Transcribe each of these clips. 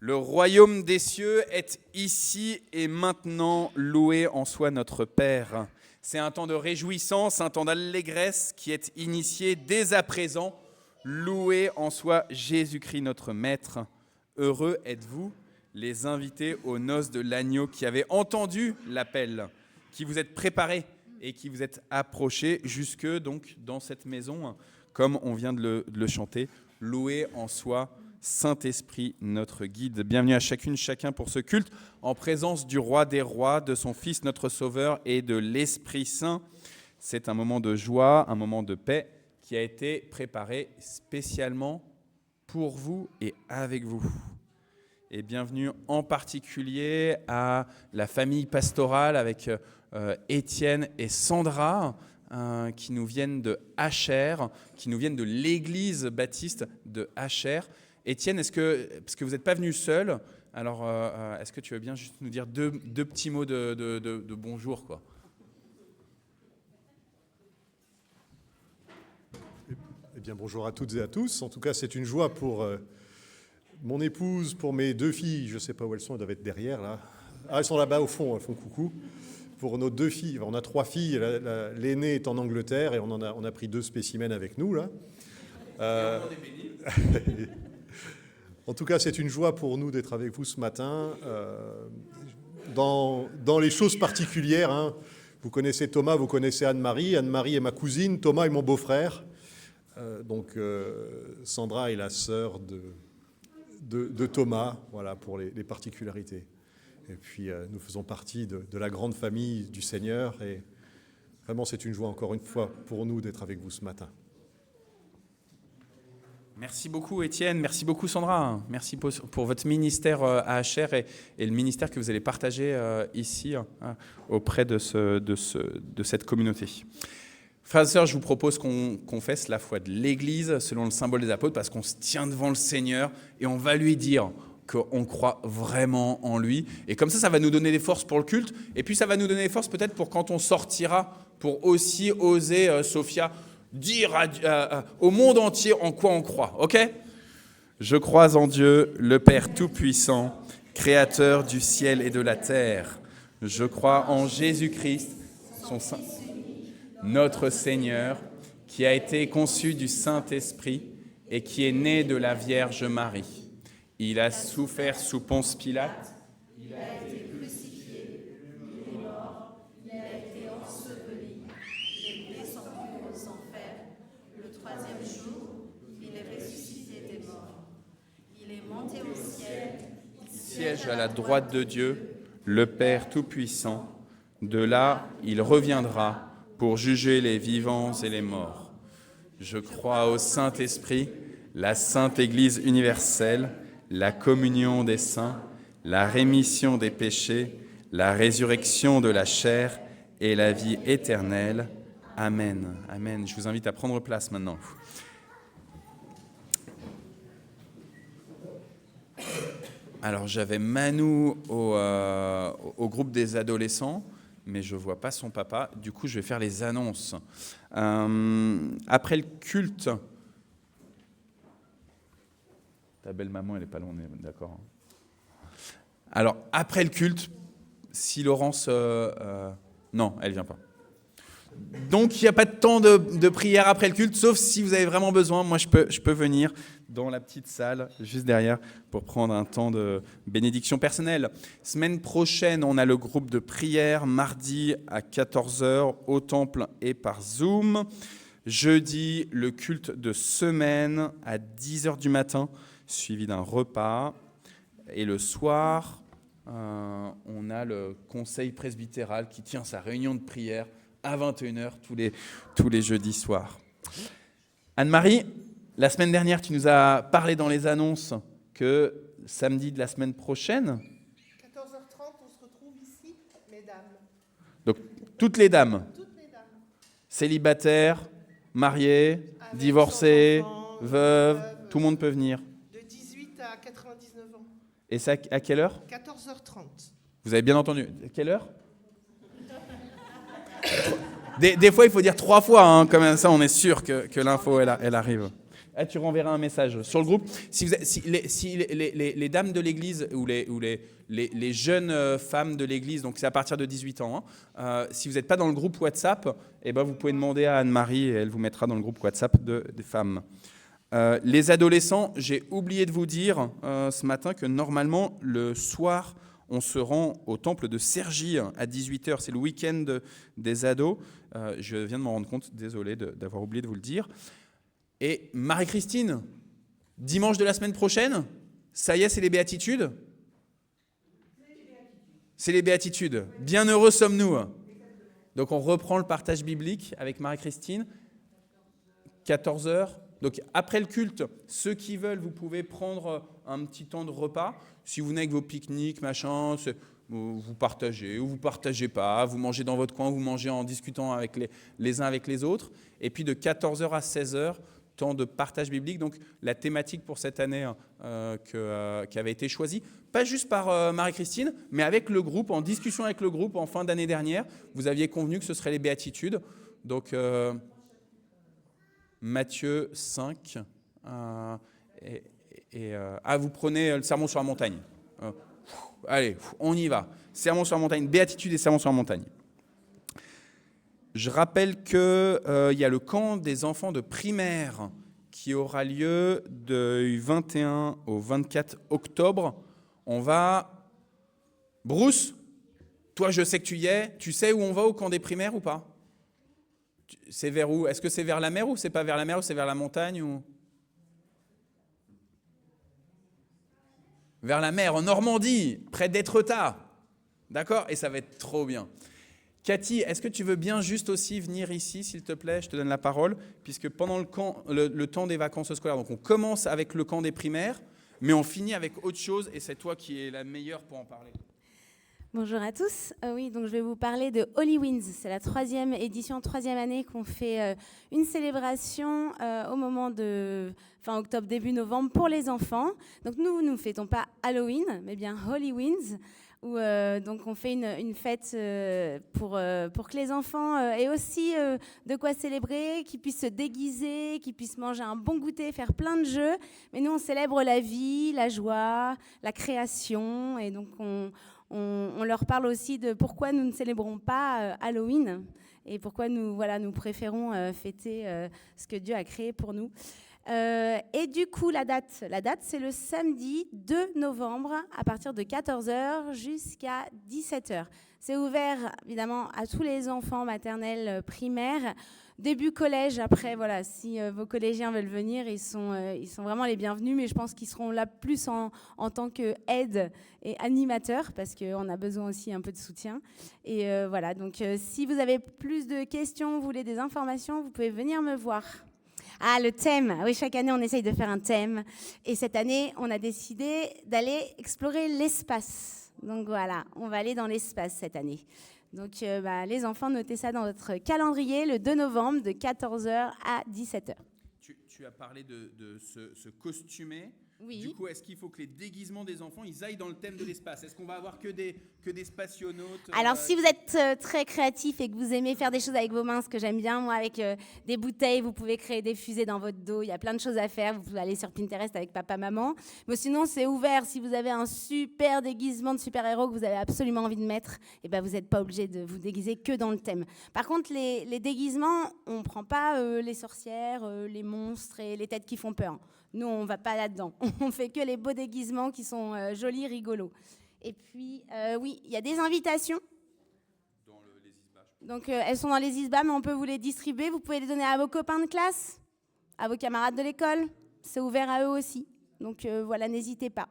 Le royaume des cieux est ici et maintenant, loué en soit notre Père. C'est un temps de réjouissance, un temps d'allégresse qui est initié dès à présent. Loué en soit Jésus-Christ notre Maître. Heureux êtes-vous, les invités aux noces de l'agneau qui avaient entendu l'appel, qui vous êtes préparés et qui vous êtes approchés jusque donc dans cette maison, comme on vient de le chanter. Loué en soit Saint-Esprit, notre guide. Bienvenue à chacune, chacun pour ce culte, en présence du Roi des Rois, de son Fils, notre Sauveur, et de l'Esprit Saint. C'est un moment de joie, un moment de paix qui a été préparé spécialement pour vous et avec vous. Et bienvenue en particulier à la famille pastorale avec Étienne et Sandra, qui nous viennent de Acher, qui nous viennent de l'église baptiste de Acher. Étienne, parce que vous n'êtes pas venu seul, alors est-ce que tu veux bien juste nous dire deux petits mots de bonjour, quoi. Eh bien, bonjour à toutes et à tous. En tout cas, c'est une joie pour mon épouse, pour mes deux filles. Je ne sais pas où elles sont, elles doivent être derrière, là. Ah, elles sont là-bas au fond, elles font coucou. Pour nos deux filles, on a trois filles. L'aînée est en Angleterre et on a pris 2 spécimens avec nous, là. En tout cas, c'est une joie pour nous d'être avec vous ce matin. Dans les choses particulières, hein, vous connaissez Thomas, vous connaissez Anne-Marie. Anne-Marie est ma cousine, Thomas est mon beau-frère. Donc Sandra est la sœur de Thomas, voilà, pour les particularités. Et puis nous faisons partie de la grande famille du Seigneur. Et vraiment, c'est une joie encore une fois pour nous d'être avec vous ce matin. Merci beaucoup Étienne, merci beaucoup Sandra, merci pour votre ministère à Acher et le ministère que vous allez partager ici auprès de cette communauté. Frères et sœurs, je vous propose qu'on confesse la foi de l'Église selon le symbole des apôtres, parce qu'on se tient devant le Seigneur et on va lui dire qu'on croit vraiment en lui. Et comme ça va nous donner des forces pour le culte, et puis ça va nous donner des forces peut-être pour quand on sortira, pour aussi oser, Sophia, dire au monde entier en quoi on croit, ok ? Je crois en Dieu, le Père Tout-Puissant, Créateur du ciel et de la terre. Je crois en Jésus-Christ, son Saint, notre Seigneur, qui a été conçu du Saint-Esprit et qui est né de la Vierge Marie. Il a souffert sous Ponce Pilate. Il a été crucifié, il est mort, il a été enseveli, il est descendu aux enfers. Le troisième jour, il est ressuscité des morts. Il est monté au ciel, il siège à la droite de Dieu, le Père Tout-Puissant. De là, il reviendra pour juger les vivants et les morts. Je crois au Saint-Esprit, la Sainte Église universelle, la communion des saints, la rémission des péchés, la résurrection de la chair et la vie éternelle. Amen. Amen. Je vous invite à prendre place maintenant. Alors, j'avais Manu au groupe des adolescents, mais je ne vois pas son papa. Du coup, je vais faire les annonces. Après le culte... Ta belle maman, elle n'est pas loin, on est d'accord. Alors, après le culte, si Laurence... non, elle ne vient pas. Donc, il n'y a pas de temps de prière après le culte, sauf si vous avez vraiment besoin. Moi, je peux venir dans la petite salle, juste derrière, pour prendre un temps de bénédiction personnelle. Semaine prochaine, on a le groupe de prière, mardi à 14h, au temple et par Zoom. Jeudi, le culte de semaine à 10h du matin, suivi d'un repas. Et le soir, on a le conseil presbytéral qui tient sa réunion de prière à 21h tous les jeudis soirs. Anne-Marie, la semaine dernière, tu nous as parlé dans les annonces que samedi de la semaine prochaine... 14h30, on se retrouve ici, mesdames. Donc, toutes les dames. Toutes les dames. Célibataires, mariées, Avec divorcées, enfants, veuves, tout le monde peut venir. De 18 à 99 ans. Et ça, à quelle heure ? 14h30. Vous avez bien entendu. À quelle heure ? Des fois, il faut dire 3 fois, hein, comme ça, on est sûr que l'info, elle arrive. Ah, tu renverras un message sur le groupe. Si les dames de l'église ou les jeunes femmes de l'église, donc c'est à partir de 18 ans, hein, si vous n'êtes pas dans le groupe WhatsApp, eh ben, vous pouvez demander à Anne-Marie et elle vous mettra dans le groupe WhatsApp des femmes. Les adolescents, j'ai oublié de vous dire ce matin que normalement, le soir, on se rend au temple de Cergy à 18h. C'est le week-end des ados. Je viens de m'en rendre compte, désolé d'avoir oublié de vous le dire. Et Marie-Christine, dimanche de la semaine prochaine, ça y est, c'est les béatitudes ? C'est les béatitudes. Bienheureux sommes-nous. Donc on reprend le partage biblique avec Marie-Christine. 14h. Donc après le culte, ceux qui veulent, vous pouvez prendre un petit temps de repas. Si vous venez avec vos pique-niques, machin, vous partagez ou vous partagez pas, vous mangez dans votre coin, vous mangez en discutant avec les uns avec les autres. Et puis de 14h à 16h, temps de partage biblique. Donc la thématique pour cette année qui avait été choisie, pas juste par Marie-Christine, mais avec le groupe, en discussion avec le groupe en fin d'année dernière. Vous aviez convenu que ce serait les béatitudes. Donc Matthieu 5. Vous prenez le sermon sur la montagne. Allez, on y va. Sermon sur la montagne, béatitude et sermon sur la montagne. Je rappelle qu'il y a le camp des enfants de primaire qui aura lieu du 21 au 24 octobre. On va... Bruce, toi je sais que tu y es. Tu sais où on va au camp des primaires ou pas ? C'est vers où ? Est-ce que c'est vers la mer ou c'est pas vers la mer ou c'est vers la montagne ou... Vers la mer, en Normandie, près d'Étretat. D'accord ? Et ça va être trop bien. Cathy, est-ce que tu veux bien juste aussi venir ici, s'il te plaît ? Je te donne la parole, puisque pendant le temps des vacances scolaires, donc on commence avec le camp des primaires, mais on finit avec autre chose, et c'est toi qui es la meilleure pour en parler. Bonjour à tous. Oui, donc je vais vous parler de Holy Winds. C'est la 3e édition, 3e année qu'on fait une célébration au moment de fin octobre, début novembre pour les enfants. Donc nous ne fêtons pas Halloween, mais bien Holy Winds. où donc on fait une fête pour que les enfants aient aussi de quoi célébrer, qu'ils puissent se déguiser, qu'ils puissent manger un bon goûter, faire plein de jeux. Mais nous, on célèbre la vie, la joie, la création. Et donc, on leur parle aussi de pourquoi nous ne célébrons pas Halloween et pourquoi nous préférons fêter ce que Dieu a créé pour nous. Et du coup, la date, c'est le samedi 2 novembre à partir de 14h jusqu'à 17h. C'est ouvert évidemment à tous les enfants maternels, primaires, début collège. Après, voilà, si vos collégiens veulent venir, ils sont vraiment les bienvenus, mais je pense qu'ils seront là plus en tant qu'aide et animateurs, parce qu'on a besoin aussi un peu de soutien. Et voilà, donc si vous avez plus de questions, vous voulez des informations, vous pouvez venir me voir. Ah, le thème. Oui, chaque année, on essaye de faire un thème. Et cette année, on a décidé d'aller explorer l'espace. Donc voilà, on va aller dans l'espace cette année. Donc les enfants, notez ça dans votre calendrier, le 2 novembre, de 14h à 17h. Tu as parlé de se costumer. Oui. Du coup, est-ce qu'il faut que les déguisements des enfants, ils aillent dans le thème de l'espace? Est-ce qu'on va avoir que des spationautes Alors, si vous êtes très créatif et que vous aimez faire des choses avec vos mains, ce que j'aime bien, moi, avec des bouteilles, vous pouvez créer des fusées dans votre dos. Il y a plein de choses à faire. Vous pouvez aller sur Pinterest avec papa, maman. Mais sinon, c'est ouvert. Si vous avez un super déguisement de super-héros que vous avez absolument envie de mettre, eh ben, vous n'êtes pas obligé de vous déguiser que dans le thème. Par contre, les déguisements, on ne prend pas les sorcières, les monstres et les têtes qui font peur. Nous, on ne va pas là-dedans. On fait que les beaux déguisements qui sont jolis, rigolos. Et puis, oui, il y a des invitations. Dans les ISBA. Donc, elles sont dans les ISBA, mais on peut vous les distribuer. Vous pouvez les donner à vos copains de classe, à vos camarades de l'école. C'est ouvert à eux aussi. Donc, voilà, n'hésitez pas.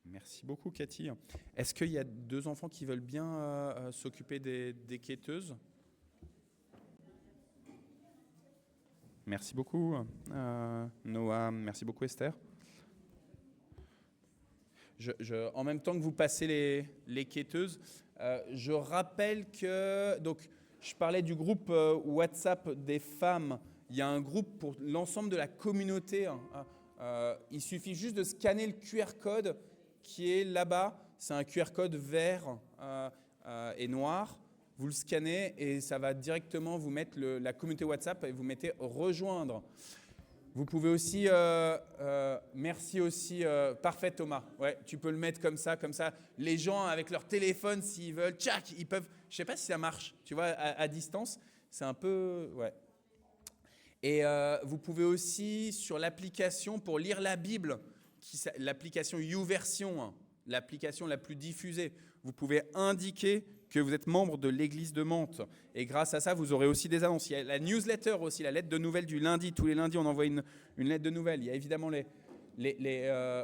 Merci beaucoup, Cathy. Est-ce qu'il y a 2 enfants qui veulent bien s'occuper des quêteuses? Merci beaucoup, Noah. Merci beaucoup, Esther. En même temps que vous passez les quêteuses, je rappelle que... Donc, je parlais du groupe WhatsApp des femmes. Il y a un groupe pour l'ensemble de la communauté. Il suffit juste de scanner le QR code qui est là-bas. C'est un QR code vert et noir. Vous le scannez et ça va directement vous mettre la communauté WhatsApp et vous mettez « Rejoindre ». Vous pouvez aussi, merci aussi, parfait Thomas, ouais, tu peux le mettre comme ça, les gens avec leur téléphone s'ils veulent, tchac, ils peuvent, je ne sais pas si ça marche, tu vois, à distance, c'est un peu, ouais. Et vous pouvez aussi, sur l'application pour lire la Bible, l'application YouVersion, hein, l'application la plus diffusée, vous pouvez indiquer que vous êtes membre de l'église de Mantes. Et grâce à ça, vous aurez aussi des annonces. Il y a la newsletter aussi, la lettre de nouvelles du lundi. Tous les lundis, on envoie une lettre de nouvelles. Il y a évidemment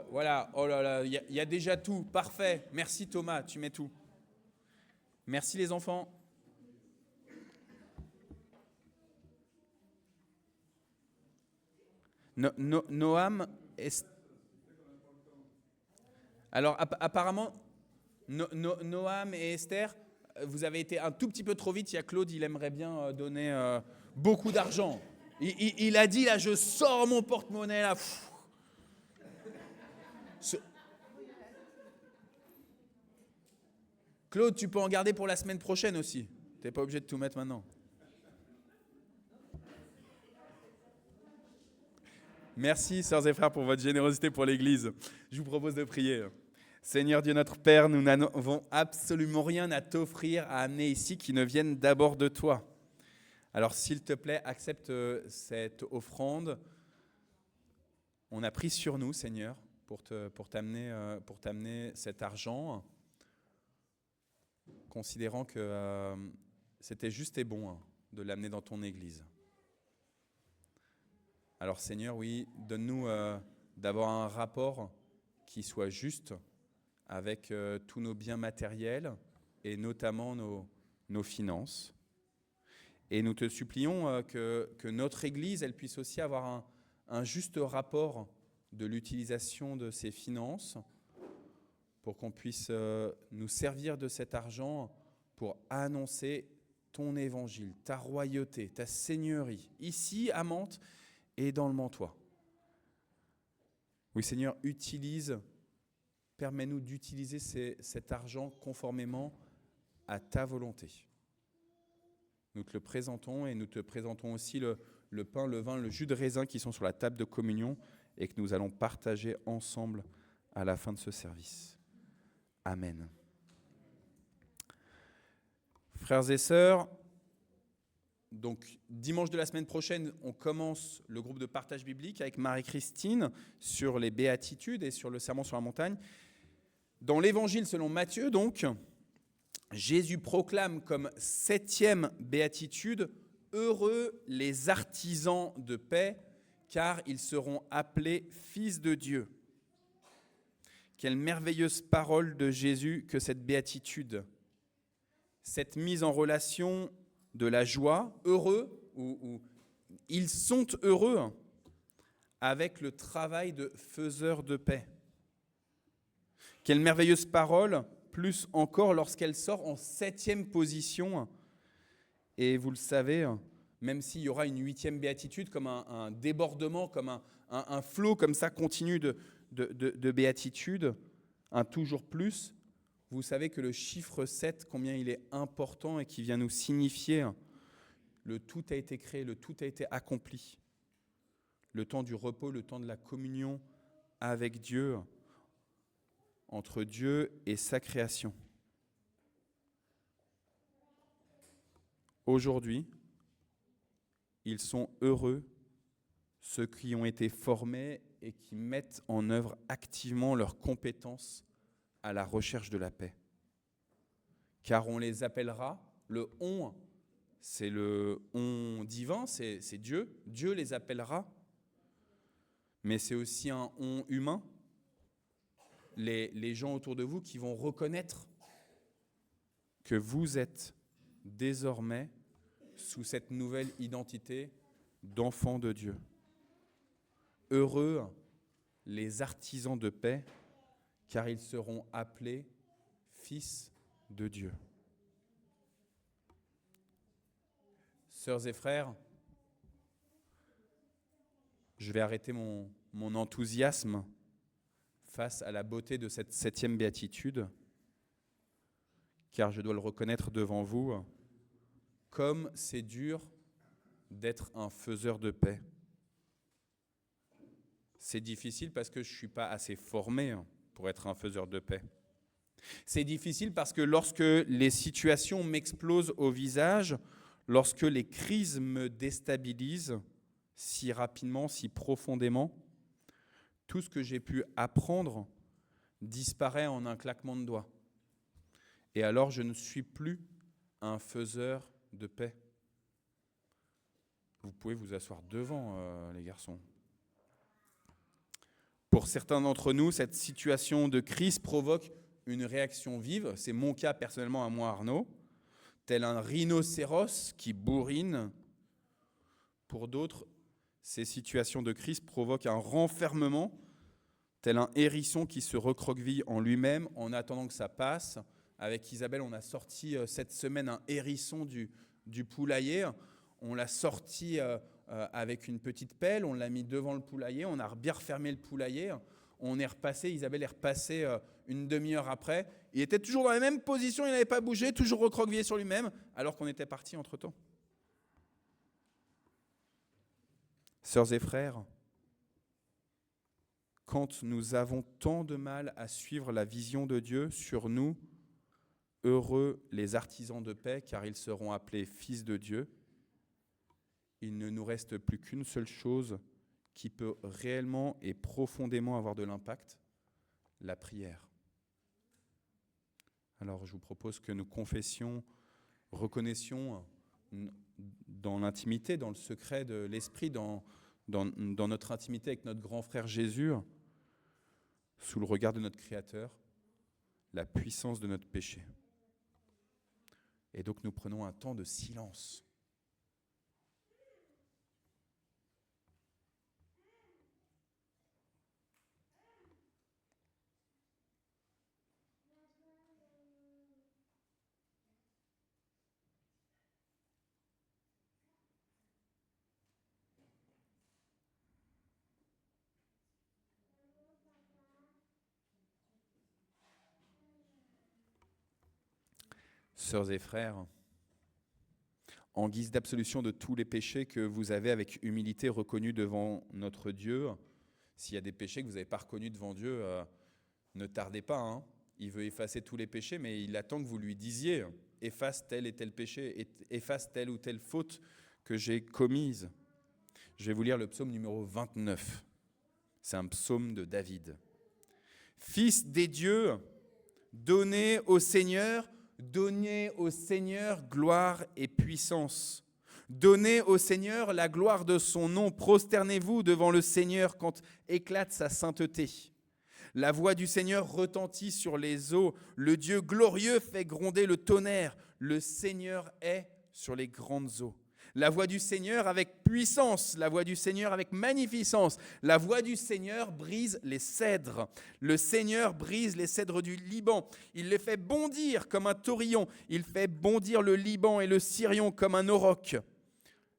voilà, oh là là, il y a déjà tout. Parfait. Merci Thomas, tu mets tout. Merci les enfants. Noam, alors apparemment, Noam et Esther, vous avez été un tout petit peu trop vite. Il y a Claude, il aimerait bien donner beaucoup d'argent. Il a dit, là, je sors mon porte-monnaie, là. Claude, tu peux en garder pour la semaine prochaine aussi. Tu n'es pas obligé de tout mettre maintenant. Merci, sœurs et frères, pour votre générosité pour l'Église. Je vous propose de prier. Seigneur Dieu notre Père, nous n'avons absolument rien à t'offrir, à amener ici qui ne vienne d'abord de toi. Alors s'il te plaît, accepte cette offrande. On a pris sur nous, Seigneur, pour t'amener cet argent, considérant que c'était juste et bon de l'amener dans ton Église. Alors Seigneur, oui, donne-nous d'avoir un rapport qui soit juste avec tous nos biens matériels et notamment nos finances. Et nous te supplions que notre Église, elle puisse aussi avoir un juste rapport de l'utilisation de ses finances pour qu'on puisse nous servir de cet argent pour annoncer ton évangile, ta royauté, ta seigneurie, ici à Mantes et dans le Mantois. Oui Seigneur, utilise permets-nous d'utiliser cet argent conformément à ta volonté. Nous te le présentons et nous te présentons aussi le pain, le vin, le jus de raisin qui sont sur la table de communion et que nous allons partager ensemble à la fin de ce service. Amen. Frères et sœurs, donc dimanche de la semaine prochaine, on commence le groupe de partage biblique avec Marie-Christine sur les béatitudes et sur le sermon sur la montagne. Dans l'évangile selon Matthieu, donc, Jésus proclame comme 7e béatitude « Heureux les artisans de paix, car ils seront appelés fils de Dieu ». Quelle merveilleuse parole de Jésus que cette béatitude, cette mise en relation de la joie, heureux, ou ils sont heureux, avec le travail de faiseur de paix. Quelle merveilleuse parole, plus encore lorsqu'elle sort en 7e position. Et vous le savez, même s'il y aura une 8e béatitude, comme un débordement, comme un flot comme ça continu de béatitudes, un toujours plus, vous savez que le chiffre 7, combien il est important et qui vient nous signifier le tout a été créé, le tout a été accompli. Le temps du repos, le temps de la communion avec Dieu, entre Dieu et sa création. Aujourd'hui, ils sont heureux, ceux qui ont été formés et qui mettent en œuvre activement leurs compétences à la recherche de la paix. Car on les appellera, le « on », c'est le « on » divin, c'est Dieu, Dieu les appellera, mais c'est aussi un « on » humain. Les gens autour de vous qui vont reconnaître que vous êtes désormais sous cette nouvelle identité d'enfant de Dieu. Heureux les artisans de paix, car ils seront appelés fils de Dieu. Sœurs et frères, je vais arrêter mon enthousiasme face à la beauté de cette 7e béatitude, car je dois le reconnaître devant vous, comme c'est dur d'être un faiseur de paix. C'est difficile parce que je ne suis pas assez formé pour être un faiseur de paix. C'est difficile parce que lorsque les situations m'explosent au visage, lorsque les crises me déstabilisent si rapidement, si profondément, tout ce que j'ai pu apprendre disparaît en un claquement de doigts. Et alors je ne suis plus un faiseur de paix. Vous pouvez vous asseoir devant, les garçons. Pour certains d'entre nous, cette situation de crise provoque une réaction vive. C'est mon cas personnellement à moi, Arnaud, tel un rhinocéros qui bourrine. Pour d'autres, ces situations de crise provoquent un renfermement, tel un hérisson qui se recroqueville en lui-même en attendant que ça passe. Avec Isabelle, on a sorti cette semaine un hérisson du poulailler. On l'a sorti avec une petite pelle, on l'a mis devant le poulailler, on a bien refermé le poulailler. On est repassé, Isabelle est repassée une demi-heure après. Il était toujours dans la même position, il n'avait pas bougé, toujours recroquevillé sur lui-même, alors qu'on était parti entre-temps. Sœurs et frères, quand nous avons tant de mal à suivre la vision de Dieu sur nous, heureux les artisans de paix, car ils seront appelés fils de Dieu, il ne nous reste plus qu'une seule chose qui peut réellement et profondément avoir de l'impact, la prière. Alors je vous propose que nous confessions, reconnaissions dans l'intimité, dans le secret de l'esprit, dans notre intimité avec notre grand frère Jésus, sous le regard de notre Créateur, la puissance de notre péché. Et donc nous prenons un temps de silence. Sœurs et frères, en guise d'absolution de tous les péchés que vous avez avec humilité reconnus devant notre Dieu, s'il y a des péchés que vous n'avez pas reconnus devant Dieu, ne tardez pas. Hein. Il veut effacer tous les péchés, mais il attend que vous lui disiez « efface tel et tel péché, efface telle ou telle faute que j'ai commise ». Je vais vous lire le psaume numéro 29. C'est un psaume de David. « Fils des dieux, donnez au Seigneur gloire et puissance. Donnez au Seigneur la gloire de son nom. Prosternez-vous devant le Seigneur quand éclate sa sainteté. La voix du Seigneur retentit sur les eaux. Le Dieu glorieux fait gronder le tonnerre. Le Seigneur est sur les grandes eaux. La voix du Seigneur avec puissance, la voix du Seigneur avec magnificence. La voix du Seigneur brise les cèdres. Le Seigneur brise les cèdres du Liban. Il les fait bondir comme un taurillon. Il fait bondir le Liban et le Sirion comme un auroch.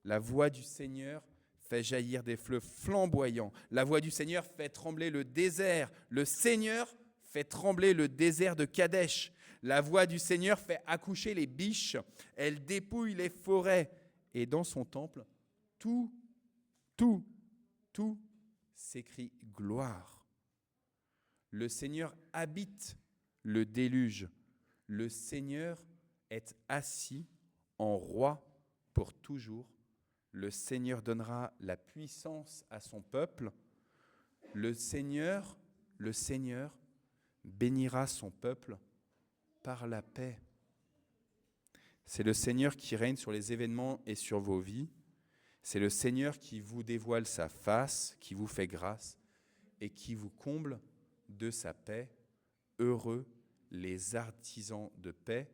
La voix du Seigneur fait jaillir des fleuves flamboyants. La voix du Seigneur fait trembler le désert. Le Seigneur fait trembler le désert de Kadesh. La voix du Seigneur fait accoucher les biches. Elle dépouille les forêts. Et dans son temple, tout s'écrie gloire. Le Seigneur habite le déluge. Le Seigneur est assis en roi pour toujours. Le Seigneur donnera la puissance à son peuple. Le Seigneur bénira son peuple par la paix. C'est le Seigneur qui règne sur les événements et sur vos vies. C'est le Seigneur qui vous dévoile sa face, qui vous fait grâce et qui vous comble de sa paix. Heureux les artisans de paix,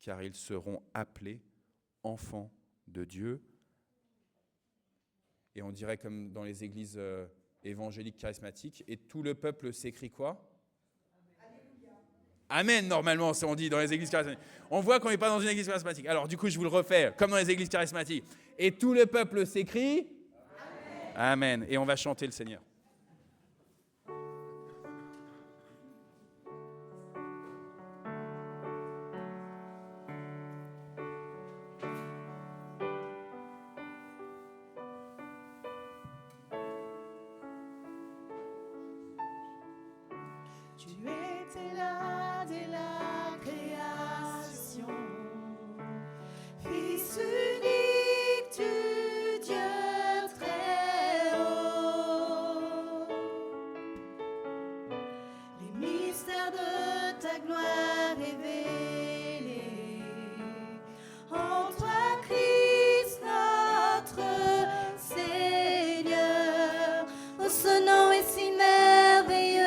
car ils seront appelés enfants de Dieu. Et on dirait comme dans les églises évangéliques charismatiques, et tout le peuple s'écrie quoi ? Amen, normalement, on dit dans les églises charismatiques. On voit qu'on n'est pas dans une église charismatique. Alors, du coup, je vous le refais, comme dans les églises charismatiques. Et tout le peuple s'écrie Amen. Amen. Et on va chanter le Seigneur. Tu étais là dès la création, Fils unique du Dieu très haut. Les mystères de ta gloire révélés en toi, Christ notre Seigneur. Oh, ce nom est si merveilleux.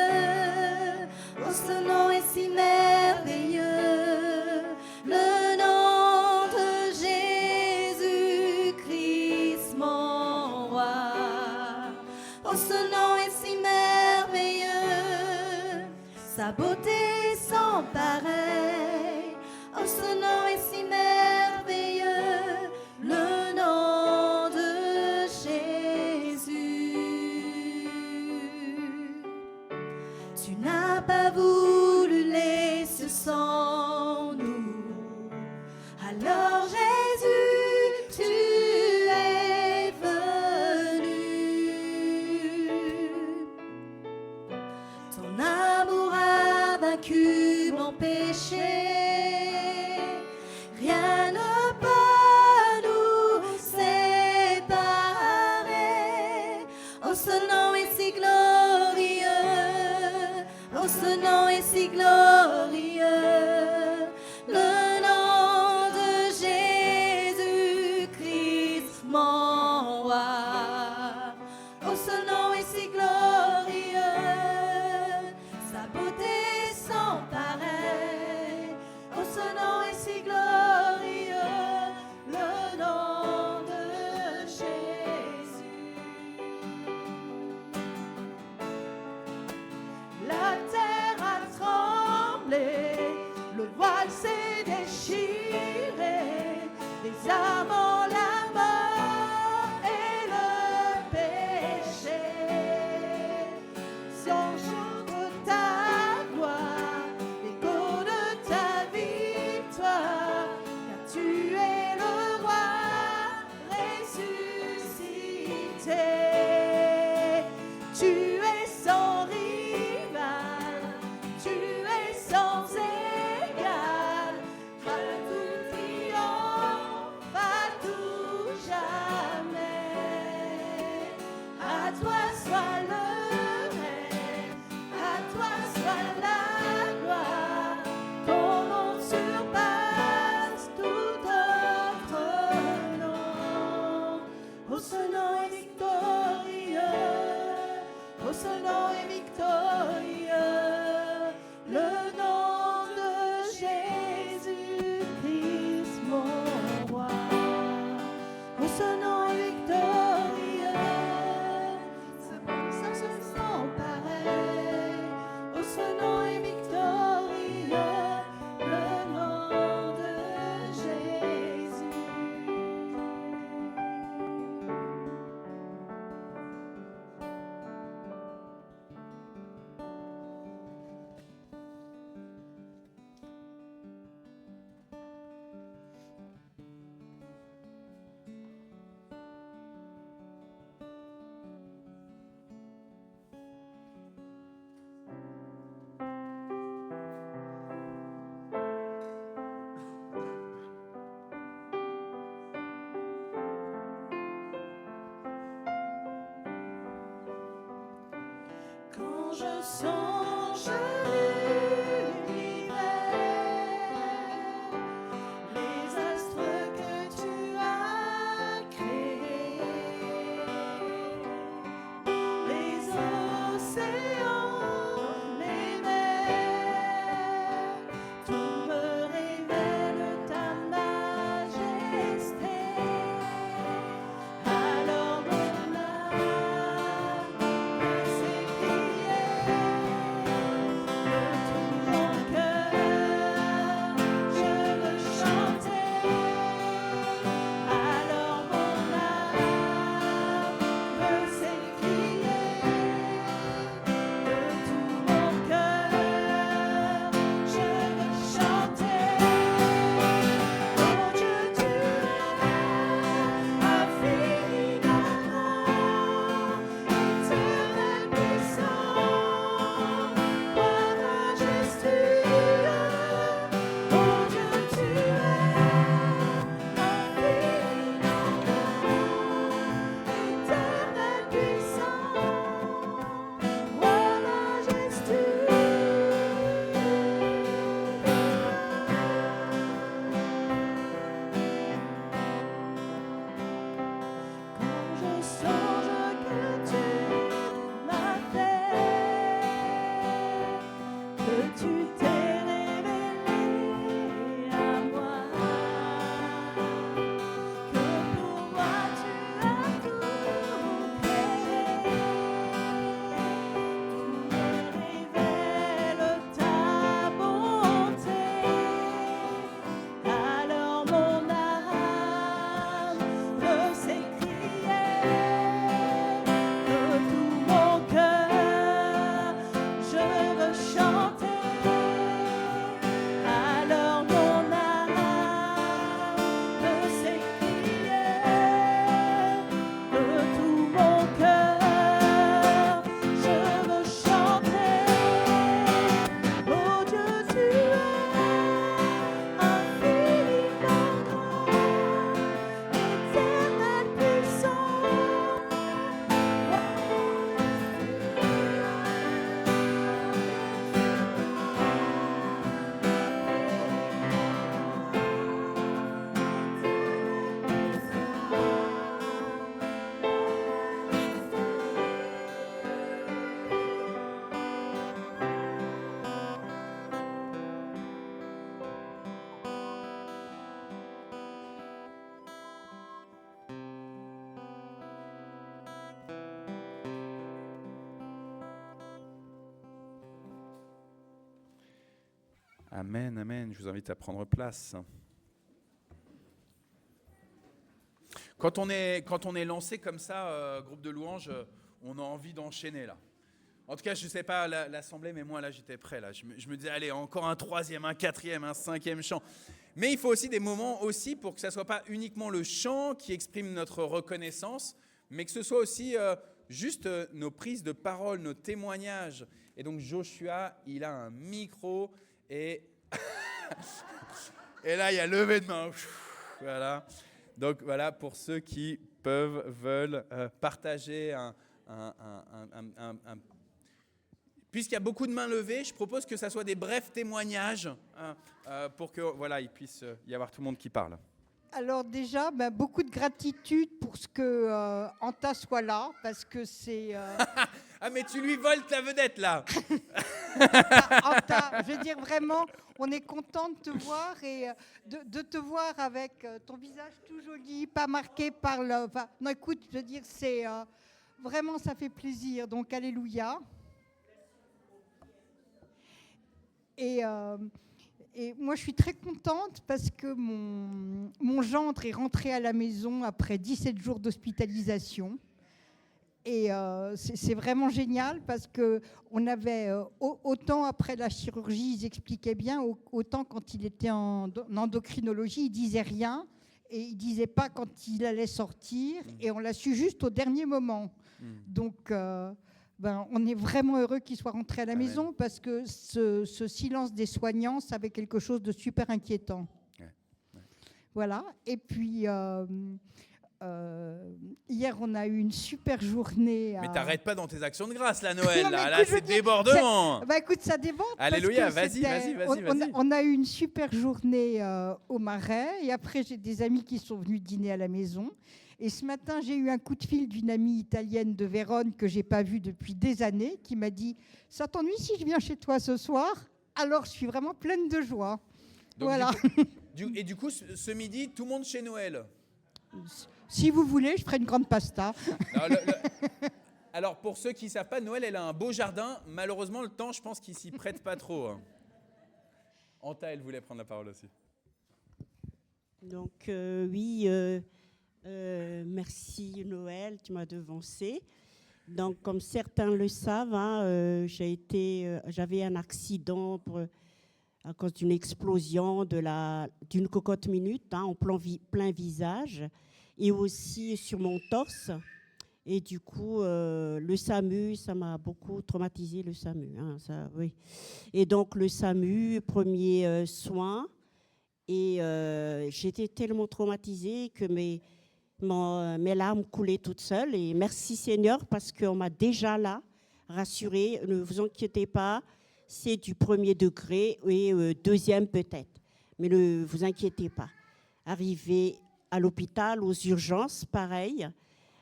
Oh, ce nom est si merveilleux, le nom de Jésus-Christ, mon roi. Oh, ce nom est si merveilleux, sa beauté sans pareil. Oh, ce nom est si merveilleux, le nom de Jésus. Tu n'as pas voulu laisser sans nous. Alors Jésus, tu es venu. Ton amour a vaincu mon péché. Rien ne peut nous séparer. Oh, ce nom est si glorieux. Oh, ce nom est si glorieux, le nom de Jésus-Christ, mon roi. Oh, ce nom est si glorieux, sa beauté sans pareil. Oh, ce nom est si glorieux, le nom de Jésus. La terre a tremblé, le voile s'est déchiré, les amants, la mort et le péché. victorieux, le nom de Jésus-Christ, mon roi. Oh, ce nom est victorieux, sa puissance sans pareil. Oh, ce nom est victorieux, le nom de Jésus. Quand je songe l'univers, les astres que tu as créés, les océans, les mers, tout me révèle ta majesté. Alors mon âme s'écrie Amen, amen. Je vous invite à prendre place. Quand on est lancé comme ça, groupe de louanges, on a envie d'enchaîner là. En tout cas, je ne sais pas l'assemblée, mais moi là, j'étais prêt. Là. Je me disais, allez, encore un troisième, un quatrième, un cinquième chant. Mais il faut aussi des moments aussi pour que ça ne soit pas uniquement le chant qui exprime notre reconnaissance, mais que ce soit aussi juste nos prises de parole, nos témoignages. Et donc Joshua, il a un micro et là, il y a levé de main. Voilà. Donc voilà, pour ceux qui veulent partager puisqu'il y a beaucoup de mains levées, je propose que ça soit des brefs témoignages pour que voilà, il puisse y avoir tout le monde qui parle. Alors déjà, beaucoup de gratitude pour ce que Anta soit là, parce que c'est... Ah, mais tu lui voles ta vedette, là. Anta, je veux dire vraiment, on est content de te voir et de te voir avec ton visage tout joli, pas marqué par le... Enfin, non, écoute, je veux dire, c'est... vraiment, ça fait plaisir, donc alléluia. Et moi, je suis très contente parce que mon gendre est rentré à la maison après 17 jours d'hospitalisation. Et c'est vraiment génial parce qu'on avait, autant après la chirurgie, ils expliquaient bien, autant quand il était en endocrinologie, il ne disait rien et il ne disait pas quand il allait sortir. Et on l'a su juste au dernier moment. Donc... on est vraiment heureux qu'il soit rentré à la maison parce que ce silence des soignants, ça avait quelque chose de super inquiétant. Ouais. Voilà. Et puis, hier, on a eu une super journée. Mais t'arrêtes pas dans tes actions de grâce, là, Noël. Non, là, c'est débordement. Écoute, ça déborde. Alléluia, vas-y. On a eu une super journée au Marais. Et après, j'ai des amis qui sont venus dîner à la maison. Et ce matin, j'ai eu un coup de fil d'une amie italienne de Vérone que je n'ai pas vue depuis des années, qui m'a dit « Ça t'ennuie si je viens chez toi ce soir ?» Alors, je suis vraiment pleine de joie. Donc, voilà. Et du coup, ce midi, tout le monde chez Noël. Si vous voulez, je ferai une grande pasta. Non, alors, pour ceux qui ne savent pas, Noël, elle a un beau jardin. Malheureusement, le temps, je pense qu'il s'y prête pas trop. Hein. Anta, elle voulait prendre la parole aussi. Donc, oui... merci Noël, tu m'as devancé. Donc, comme certains le savent, hein, j'avais un accident à cause d'une explosion d'une cocotte minute en plein visage et aussi sur mon torse. Et du coup, le SAMU, ça m'a beaucoup traumatisé, le SAMU. Hein, ça, oui. Et donc, le SAMU, premier soin. Et j'étais tellement traumatisée que mes larmes coulaient toutes seules. Et merci Seigneur, parce qu'on m'a déjà là rassurée. Ne vous inquiétez pas, c'est du premier degré et deuxième peut-être. Mais ne vous inquiétez pas. Arrivé à l'hôpital, aux urgences, pareil.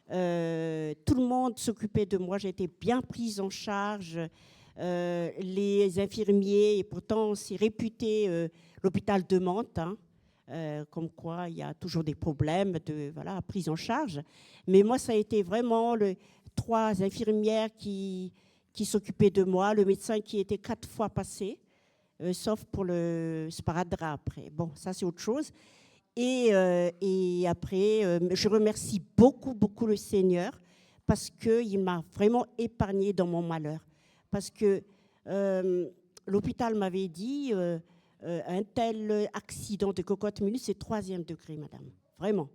Tout le monde s'occupait de moi. J'étais bien prise en charge. Les infirmiers, et pourtant c'est réputé l'hôpital de Mantes, hein. Comme quoi il y a toujours des problèmes de prise en charge. Mais moi, ça a été vraiment 3 infirmières qui s'occupaient de moi, le médecin qui était 4 fois passé, sauf pour le sparadrap après. Bon, ça c'est autre chose. Et après, je remercie beaucoup le Seigneur parce qu'il m'a vraiment épargnée dans mon malheur. Parce que l'hôpital m'avait dit... un tel accident de cocotte minute, c'est 3e degré, madame. Vraiment.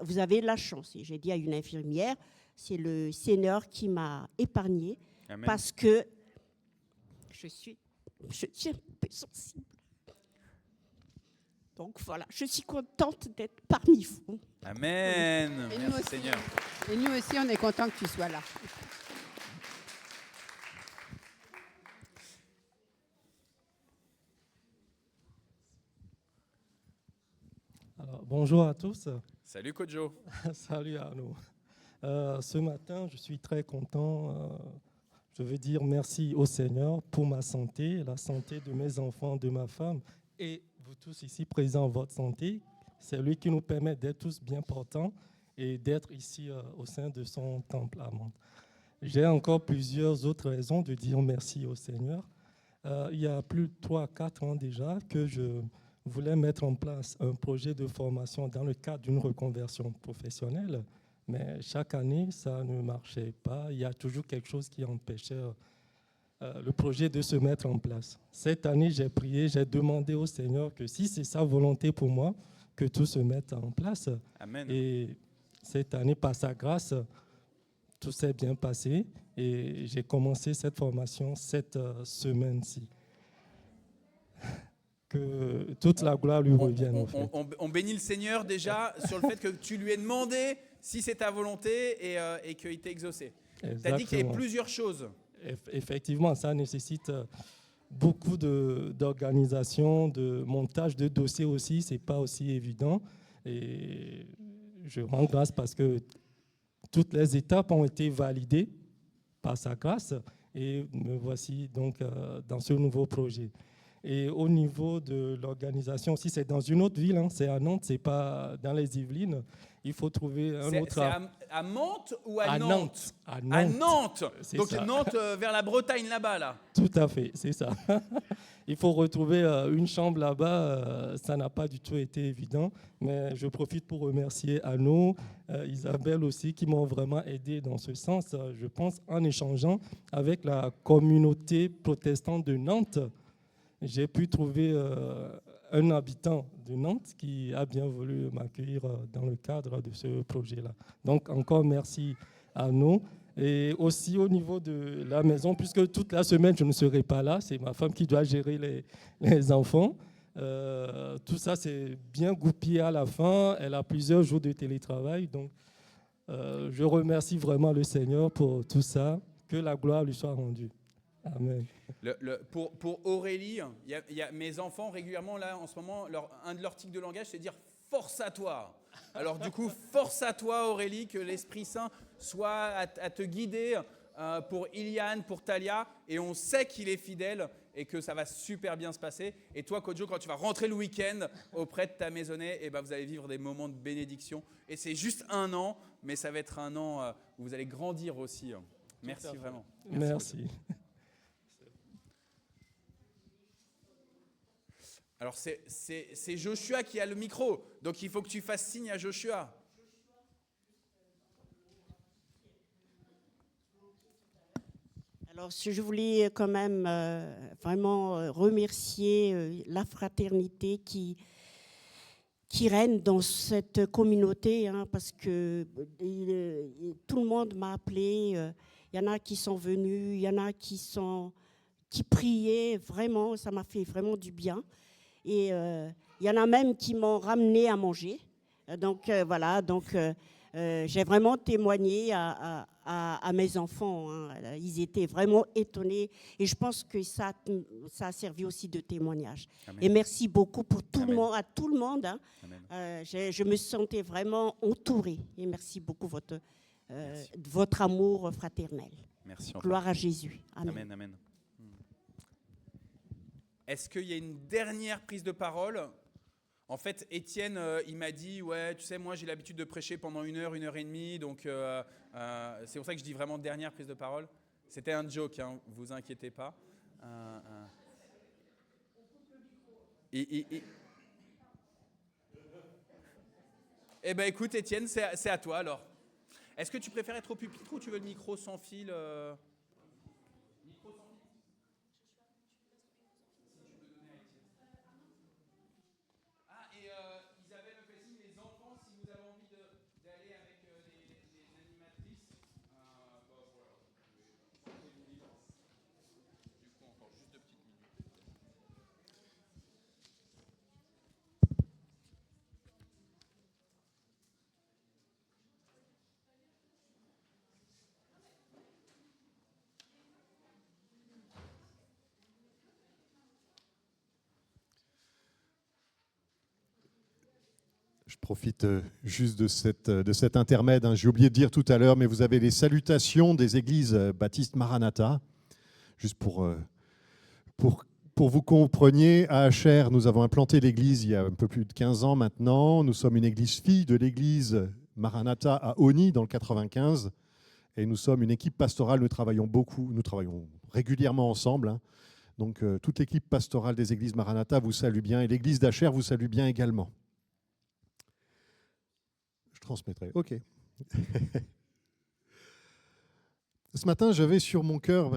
Vous avez la chance. Et j'ai dit à une infirmière, c'est le Seigneur qui m'a épargnée. Amen. Parce que je suis un peu sensible. Donc voilà, je suis contente d'être parmi vous. Amen. Et merci Seigneur. Et nous aussi, on est contents que tu sois là. Alors, bonjour à tous. Salut Kojo. Salut Arnaud. Ce matin, je suis très content. Je veux dire merci au Seigneur pour ma santé, la santé de mes enfants, de ma femme et vous tous ici présents, votre santé. C'est lui qui nous permet d'être tous bien portants et d'être ici au sein de son temple à Mantes. J'ai encore plusieurs autres raisons de dire merci au Seigneur. Il y a plus de 3-4 ans déjà que je voulais mettre en place un projet de formation dans le cadre d'une reconversion professionnelle, mais chaque année, ça ne marchait pas. Il y a toujours quelque chose qui empêchait le projet de se mettre en place. Cette année, j'ai prié, j'ai demandé au Seigneur que si c'est sa volonté pour moi, que tout se mette en place. Amen. Et cette année, par sa grâce, tout s'est bien passé et j'ai commencé cette formation cette semaine-ci. Que toute la gloire lui revienne. On bénit le Seigneur déjà sur le fait que tu lui aies demandé si c'est ta volonté et qu'il t'ait exaucé. Tu as dit qu'il y avait plusieurs choses. Effectivement, ça nécessite beaucoup d'organisation, de montage de dossiers aussi. Ce n'est pas aussi évident. Et je rends grâce parce que toutes les étapes ont été validées par sa grâce et me voici donc dans ce nouveau projet. Et au niveau de l'organisation aussi, c'est dans une autre ville, hein, c'est à Nantes, c'est pas dans les Yvelines. Il faut trouver un autre... C'est à Mantes ou à Nantes? Nantes. À Nantes. Donc ça. Nantes vers la Bretagne là-bas, là. Tout à fait, c'est ça. Il faut retrouver une chambre là-bas, ça n'a pas du tout été évident, mais je profite pour remercier Anno, Isabelle aussi, qui m'ont vraiment aidé dans ce sens, je pense, en échangeant avec la communauté protestante de Nantes. J'ai pu trouver un habitant de Nantes qui a bien voulu m'accueillir dans le cadre de ce projet-là. Donc encore merci à nous. Et aussi au niveau de la maison, puisque toute la semaine je ne serai pas là, c'est ma femme qui doit gérer les enfants. Tout ça c'est bien goupillé à la fin. Elle a plusieurs jours de télétravail. Donc je remercie vraiment le Seigneur pour tout ça. Que la gloire lui soit rendue. Amen. Pour Aurélie, mes enfants régulièrement, là, en ce moment, un de leurs tics de langage, c'est dire « force à toi ». Alors du coup, force à toi Aurélie, que l'Esprit Saint soit à te guider pour Iliane, pour Talia, et on sait qu'il est fidèle et que ça va super bien se passer. Et toi, Kojo, quand tu vas rentrer le week-end auprès de ta maisonnée, et ben vous allez vivre des moments de bénédiction. Et c'est juste 1 an, mais ça va être 1 an où vous allez grandir aussi. Merci vraiment. Merci. Alors, c'est Joshua qui a le micro, donc il faut que tu fasses signe à Joshua. Alors, je voulais quand même vraiment remercier la fraternité qui règne dans cette communauté, hein, parce que tout le monde m'a appelé. Il y en a qui sont venus, il y en a qui priaient, vraiment, ça m'a fait vraiment du bien. Et il y en a même qui m'ont ramené à manger. Donc voilà, j'ai vraiment témoigné à mes enfants. Hein. Ils étaient vraiment étonnés. Et je pense que ça a servi aussi de témoignage. Amen. Et merci beaucoup pour tout le monde, à tout le monde. Hein. Je me sentais vraiment entourée. Et merci beaucoup de votre amour fraternel. Merci. Gloire à Jésus. Amen. Amen, amen. Est-ce qu'il y a une dernière prise de parole? En fait, Étienne, il m'a dit, ouais, tu sais, moi j'ai l'habitude de prêcher pendant 1 heure, 1 heure et demie, donc c'est pour ça que je dis vraiment dernière prise de parole. C'était un joke, hein, vous inquiétez pas. Eh bien écoute, Étienne, c'est à toi alors. Est-ce que tu préfères être au pupitre ou tu veux le micro sans fil Je profite juste de cet intermède. Hein. J'ai oublié de dire tout à l'heure, mais vous avez les salutations des églises baptistes Maranatha. Juste pour vous compreniez, à HR, nous avons implanté l'église il y a un peu plus de 15 ans maintenant. Nous sommes une église fille de l'église Maranatha à Oni, dans le 95. Et nous sommes une équipe pastorale. Nous travaillons régulièrement ensemble. Hein. Donc, toute l'équipe pastorale des églises Maranatha vous salue bien. Et l'église d'Acher vous salue bien également. Je transmettrai. OK. Ce matin, j'avais sur mon cœur,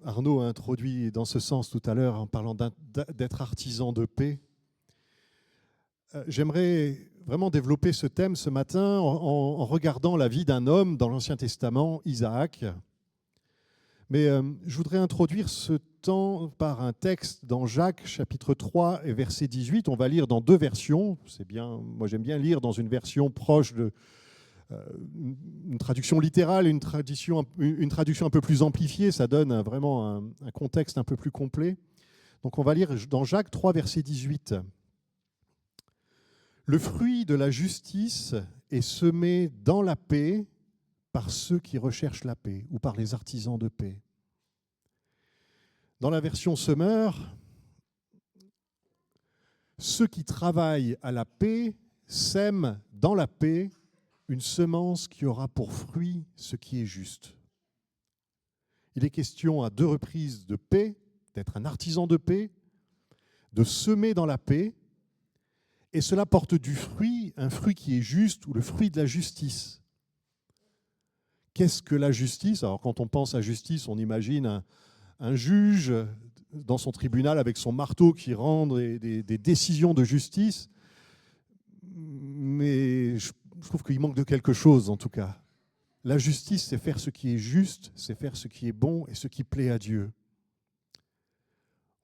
Arnaud a introduit dans ce sens tout à l'heure en parlant d'être artisan de paix. J'aimerais vraiment développer ce thème ce matin en regardant la vie d'un homme dans l'Ancien Testament, Isaac. Mais je voudrais introduire ce temps par un texte dans Jacques, chapitre 3 et verset 18. On va lire dans 2 versions. C'est bien, moi j'aime bien lire dans une version proche de une traduction littérale, une traduction un peu plus amplifiée. Ça donne vraiment un contexte un peu plus complet. Donc on va lire dans Jacques 3, verset 18. Le fruit de la justice est semé dans la paix par ceux qui recherchent la paix ou par les artisans de paix. Dans la version Semeur, ceux qui travaillent à la paix sèment dans la paix une semence qui aura pour fruit ce qui est juste. Il est question à 2 reprises de paix, d'être un artisan de paix, de semer dans la paix, et cela porte du fruit, un fruit qui est juste, ou le fruit de la justice. Qu'est-ce que la justice? Alors quand on pense à justice, on imagine un juge dans son tribunal avec son marteau qui rend des décisions de justice, mais je trouve qu'il manque de quelque chose en tout cas. La justice, c'est faire ce qui est juste, c'est faire ce qui est bon et ce qui plaît à Dieu.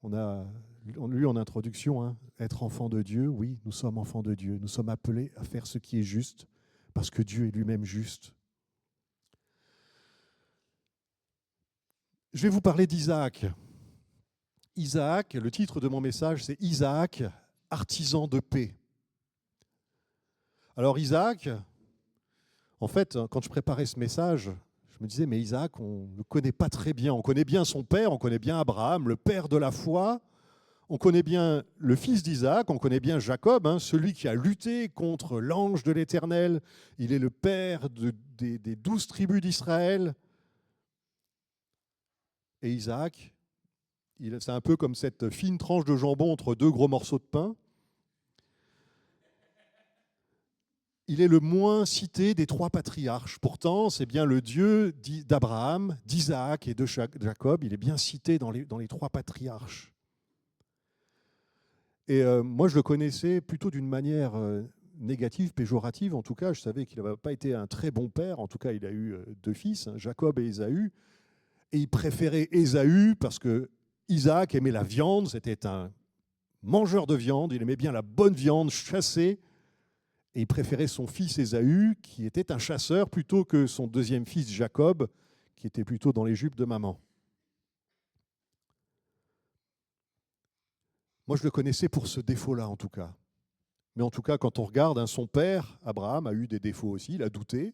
On a lu en introduction, être enfant de Dieu, oui, nous sommes enfants de Dieu. Nous sommes appelés à faire ce qui est juste, parce que Dieu est lui-même juste. Je vais vous parler d'Isaac. Isaac, le titre de mon message, c'est Isaac, artisan de paix. Alors Isaac, en fait, quand je préparais ce message, je me disais, mais Isaac, on ne le connaît pas très bien. On connaît bien son père, on connaît bien Abraham, le père de la foi. On connaît bien le fils d'Isaac, on connaît bien Jacob, celui qui a lutté contre l'ange de l'Éternel. Il est le père des 12 tribus d'Israël. Et Isaac, c'est un peu comme cette fine tranche de jambon entre 2 gros morceaux de pain. Il est le moins cité des 3 patriarches. Pourtant, c'est bien le Dieu d'Abraham, d'Isaac et de Jacob. Il est bien cité dans les 3 patriarches. Et moi, je le connaissais plutôt d'une manière négative, péjorative. En tout cas, je savais qu'il n'avait pas été un très bon père. En tout cas, il a eu 2 fils, Jacob et Ésaü. Et il préférait Ésaü parce que Isaac aimait la viande. C'était un mangeur de viande. Il aimait bien la bonne viande chassée. Et il préférait son fils Ésaü, qui était un chasseur, plutôt que son 2e fils Jacob, qui était plutôt dans les jupes de maman. Moi, je le connaissais pour ce défaut-là, en tout cas. Mais en tout cas, quand on regarde, son père, Abraham, a eu des défauts aussi. Il a douté.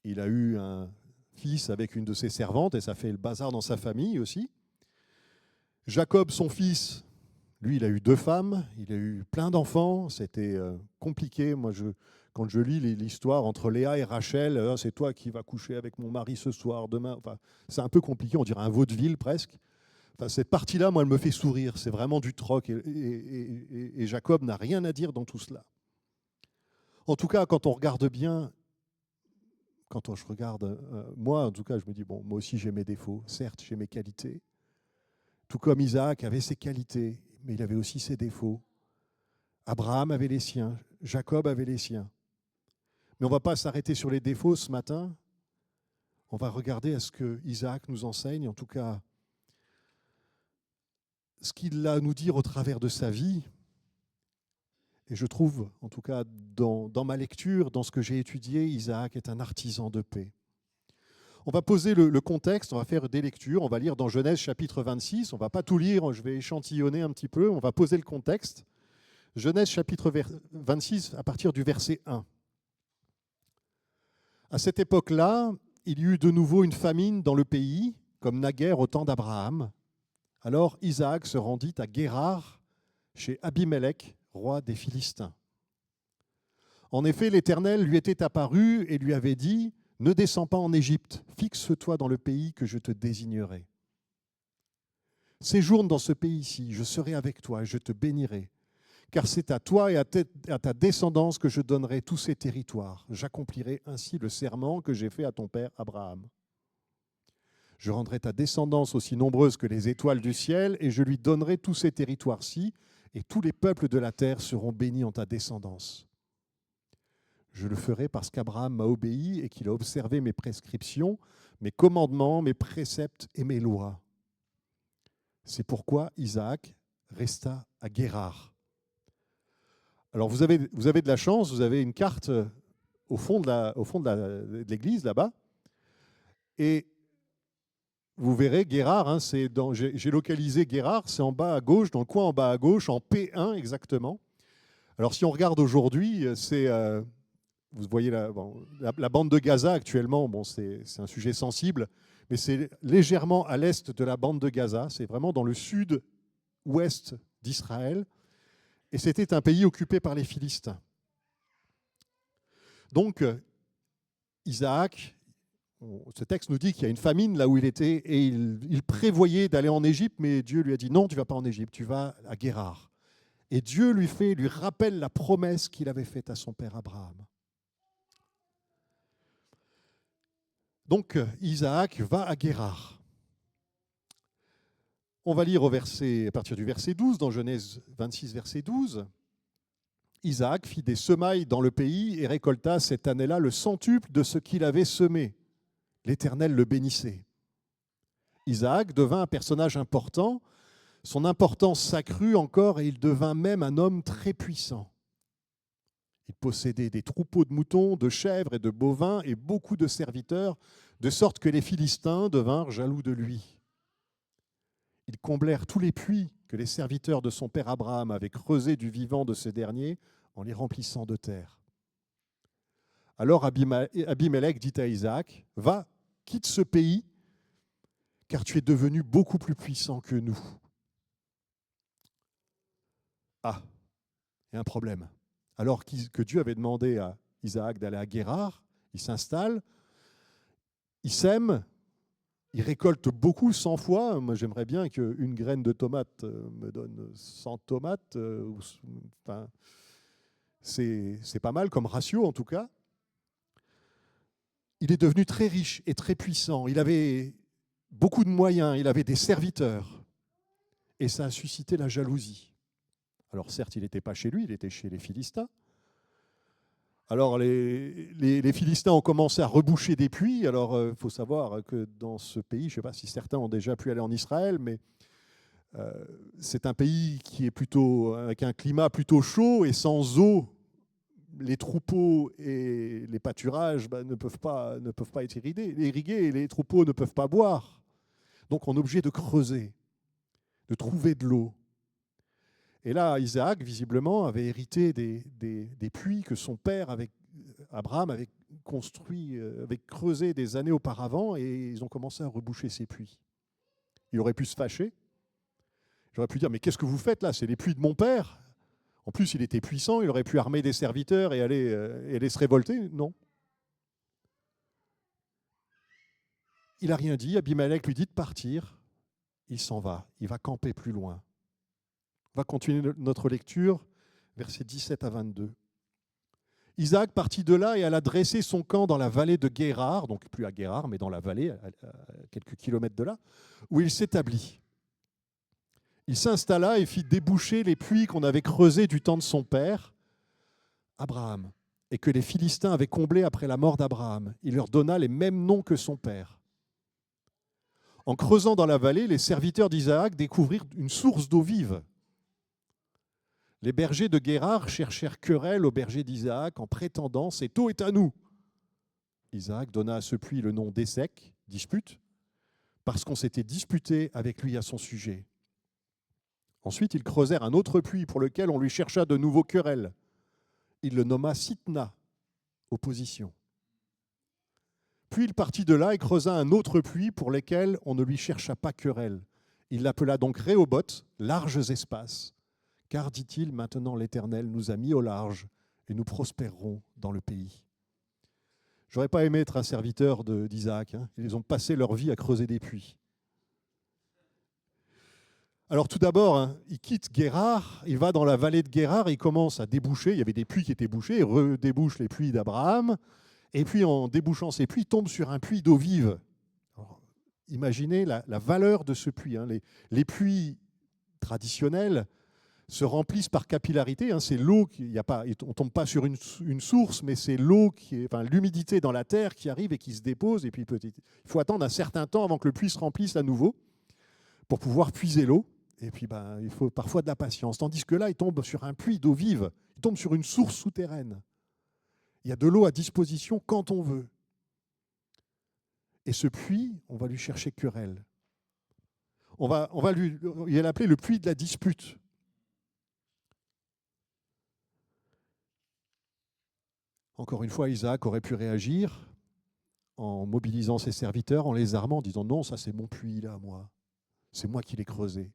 Il a eu un fils avec une de ses servantes, et ça fait le bazar dans sa famille aussi. Jacob, son fils, lui, il a eu 2 femmes. Il a eu plein d'enfants. C'était compliqué. Moi, quand je lis l'histoire entre Léa et Rachel, c'est toi qui vas coucher avec mon mari ce soir, demain. Enfin, c'est un peu compliqué. On dirait un vaudeville presque. Enfin, cette partie-là, moi, elle me fait sourire. C'est vraiment du troc. Et Jacob n'a rien à dire dans tout cela. En tout cas, quand on regarde bien, quand je regarde, moi, en tout cas, je me dis, bon, moi aussi, j'ai mes défauts. Certes, j'ai mes qualités. Tout comme Isaac avait ses qualités, mais il avait aussi ses défauts. Abraham avait les siens. Jacob avait les siens. Mais on ne va pas s'arrêter sur les défauts ce matin. On va regarder à ce que Isaac nous enseigne, en tout cas, ce qu'il a à nous dire au travers de sa vie. Et je trouve, en tout cas dans ma lecture, dans ce que j'ai étudié, Isaac est un artisan de paix. On va poser le contexte, on va faire des lectures, on va lire dans Genèse chapitre 26, on ne va pas tout lire, je vais échantillonner un petit peu, on va poser le contexte. Genèse chapitre 26 à partir du verset 1. À cette époque-là, il y eut de nouveau une famine dans le pays, comme naguère au temps d'Abraham. Alors Isaac se rendit à Guérar, chez Abimelech, roi des Philistins. En effet, l'Éternel lui était apparu et lui avait dit : « Ne descends pas en Égypte, fixe-toi dans le pays que je te désignerai. Séjourne dans ce pays-ci, je serai avec toi et je te bénirai. Car c'est à toi et à ta descendance que je donnerai tous ces territoires. J'accomplirai ainsi le serment que j'ai fait à ton père Abraham. Je rendrai ta descendance aussi nombreuse que les étoiles du ciel, et je lui donnerai tous ces territoires-ci, et tous les peuples de la terre seront bénis en ta descendance. Je le ferai parce qu'Abraham m'a obéi et qu'il a observé mes prescriptions, mes commandements, mes préceptes et mes lois. C'est pourquoi Isaac resta à Guérar. » Alors vous avez de la chance, vous avez une carte au fond de l'église là-bas, et vous verrez Guérar, j'ai localisé Guérar, c'est en bas à gauche, dans le coin en bas à gauche, en P1 exactement. Alors si on regarde aujourd'hui, vous voyez la bande de Gaza actuellement, c'est un sujet sensible, mais c'est légèrement à l'est de la bande de Gaza, c'est vraiment dans le sud-ouest d'Israël, et c'était un pays occupé par les Philistins. Donc Isaac, ce texte nous dit qu'il y a une famine là où il était, et il prévoyait d'aller en Égypte, mais Dieu lui a dit non, tu ne vas pas en Égypte, tu vas à Guérar. Et Dieu lui rappelle la promesse qu'il avait faite à son père Abraham. Donc Isaac va à Guérar. On va lire à partir du verset 12, dans Genèse 26, verset 12. Isaac fit des semailles dans le pays et récolta cette année-là le centuple de ce qu'il avait semé. L'Éternel le bénissait. Isaac devint un personnage important. Son importance s'accrut encore et il devint même un homme très puissant. Il possédait des troupeaux de moutons, de chèvres et de bovins et beaucoup de serviteurs, de sorte que les Philistins devinrent jaloux de lui. Ils comblèrent tous les puits que les serviteurs de son père Abraham avaient creusés du vivant de ce dernier en les remplissant de terre. Alors Abimelech dit à Isaac, « Va, quitte ce pays, car tu es devenu beaucoup plus puissant que nous. » Ah, il y a un problème. Alors que Dieu avait demandé à Isaac d'aller à Guérar, il s'installe, il sème, il récolte beaucoup, 100 fois. Moi, j'aimerais bien qu'une graine de tomate me donne 100 tomates. Enfin, c'est pas mal comme ratio, en tout cas. Il est devenu très riche et très puissant. Il avait beaucoup de moyens, il avait des serviteurs. Et ça a suscité la jalousie. Alors certes, il n'était pas chez lui, il était chez les Philistins. Alors les Philistins ont commencé à reboucher des puits. Alors il faut savoir que dans ce pays, je ne sais pas si certains ont déjà pu aller en Israël, mais c'est un pays qui est plutôt avec un climat plutôt chaud et sans eau. Les troupeaux et les pâturages ne peuvent pas être irrigués et les troupeaux ne peuvent pas boire. Donc on est obligé de creuser, de trouver de l'eau. Et là, Isaac, visiblement, avait hérité des puits que son père, Abraham, avait construit, avait creusé des années auparavant, et ils ont commencé à reboucher ces puits. Il aurait pu se fâcher. J'aurais pu dire, mais qu'est-ce que vous faites là? C'est les puits de mon père. En plus, il était puissant, il aurait pu armer des serviteurs et aller se révolter. Non. Il n'a rien dit. Abimelech lui dit de partir. Il s'en va. Il va camper plus loin. On va continuer notre lecture, versets 17 à 22. Isaac partit de là et alla dresser son camp dans la vallée de Guérar, donc plus à Guérar, mais dans la vallée, à quelques kilomètres de là, où il s'établit. Il s'installa et fit déboucher les puits qu'on avait creusés du temps de son père, Abraham, et que les Philistins avaient comblés après la mort d'Abraham. Il leur donna les mêmes noms que son père. En creusant dans la vallée, les serviteurs d'Isaac découvrirent une source d'eau vive. Les bergers de Guérar cherchèrent querelle aux bergers d'Isaac en prétendant « Cette eau est à nous ». Isaac donna à ce puits le nom d'Essek, dispute, parce qu'on s'était disputé avec lui à son sujet. Ensuite, ils creusèrent un autre puits pour lequel on lui chercha de nouveaux querelles. Il le nomma Sitna, opposition. Puis il partit de là et creusa un autre puits pour lequel on ne lui chercha pas querelle. Il l'appela donc Rehoboth, larges espaces. Car, dit-il, maintenant l'Éternel nous a mis au large et nous prospérerons dans le pays. Je n'aurais pas aimé être un serviteur d'Isaac. Ils ont passé leur vie à creuser des puits. Alors tout d'abord, il quitte Guérar, il va dans la vallée de Guérar, il commence à déboucher. Il y avait des puits qui étaient bouchés, il redébouche les puits d'Abraham. Et puis en débouchant ces puits, il tombe sur un puits d'eau vive. Alors, imaginez la valeur de ce puits. Les puits traditionnels se remplissent par capillarité. C'est l'eau, on ne tombe pas sur une source, mais c'est l'eau, l'humidité dans la terre qui arrive et qui se dépose. Et puis il faut attendre un certain temps avant que le puits se remplisse à nouveau pour pouvoir puiser l'eau. Et puis il faut parfois de la patience. Tandis que là, il tombe sur un puits d'eau vive, il tombe sur une source souterraine. Il y a de l'eau à disposition quand on veut. Et ce puits, on va lui chercher querelle. On va lui l'appeler le puits de la dispute. Encore une fois, Isaac aurait pu réagir en mobilisant ses serviteurs, en les armant, en disant non, ça c'est mon puits là, moi. C'est moi qui l'ai creusé.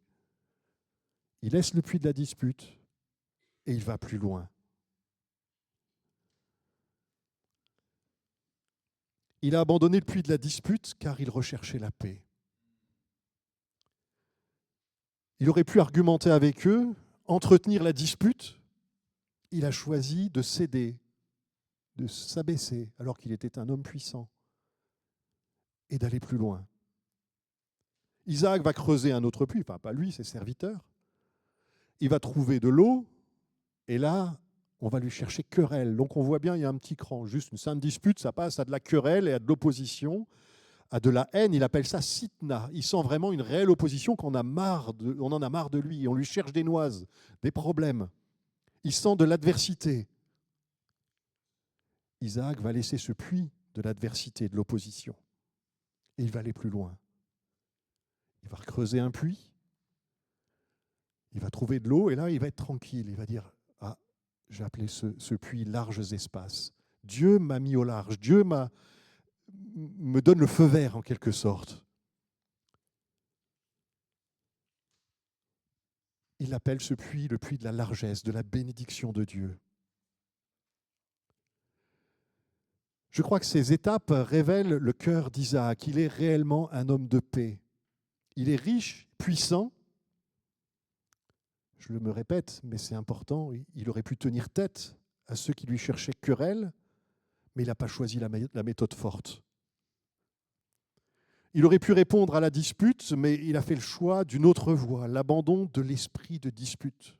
Il laisse le puits de la dispute et il va plus loin. Il a abandonné le puits de la dispute car il recherchait la paix. Il aurait pu argumenter avec eux, entretenir la dispute. Il a choisi de céder, de s'abaisser alors qu'il était un homme puissant et d'aller plus loin. Isaac va creuser un autre puits, enfin pas lui, ses serviteurs. Il va trouver de l'eau et là, on va lui chercher querelle. Donc on voit bien, il y a un petit cran, juste une sainte dispute, ça passe à de la querelle et à de l'opposition, à de la haine. Il appelle ça sitna. Il sent vraiment une réelle opposition, qu'on en a marre de lui. On lui cherche des noises, des problèmes. Il sent de l'adversité. Isaac va laisser ce puits de l'adversité, de l'opposition. Et il va aller plus loin. Il va creuser un puits. Il va trouver de l'eau et là, il va être tranquille. Il va dire, ah, j'ai appelé ce puits larges espaces. Dieu m'a mis au large. Dieu me donne le feu vert en quelque sorte. Il appelle ce puits le puits de la largesse, de la bénédiction de Dieu. Je crois que ces étapes révèlent le cœur d'Isaac. Il est réellement un homme de paix. Il est riche, puissant. Je me répète, mais c'est important. Il aurait pu tenir tête à ceux qui lui cherchaient querelle, mais il n'a pas choisi la méthode forte. Il aurait pu répondre à la dispute, mais il a fait le choix d'une autre voie, l'abandon de l'esprit de dispute.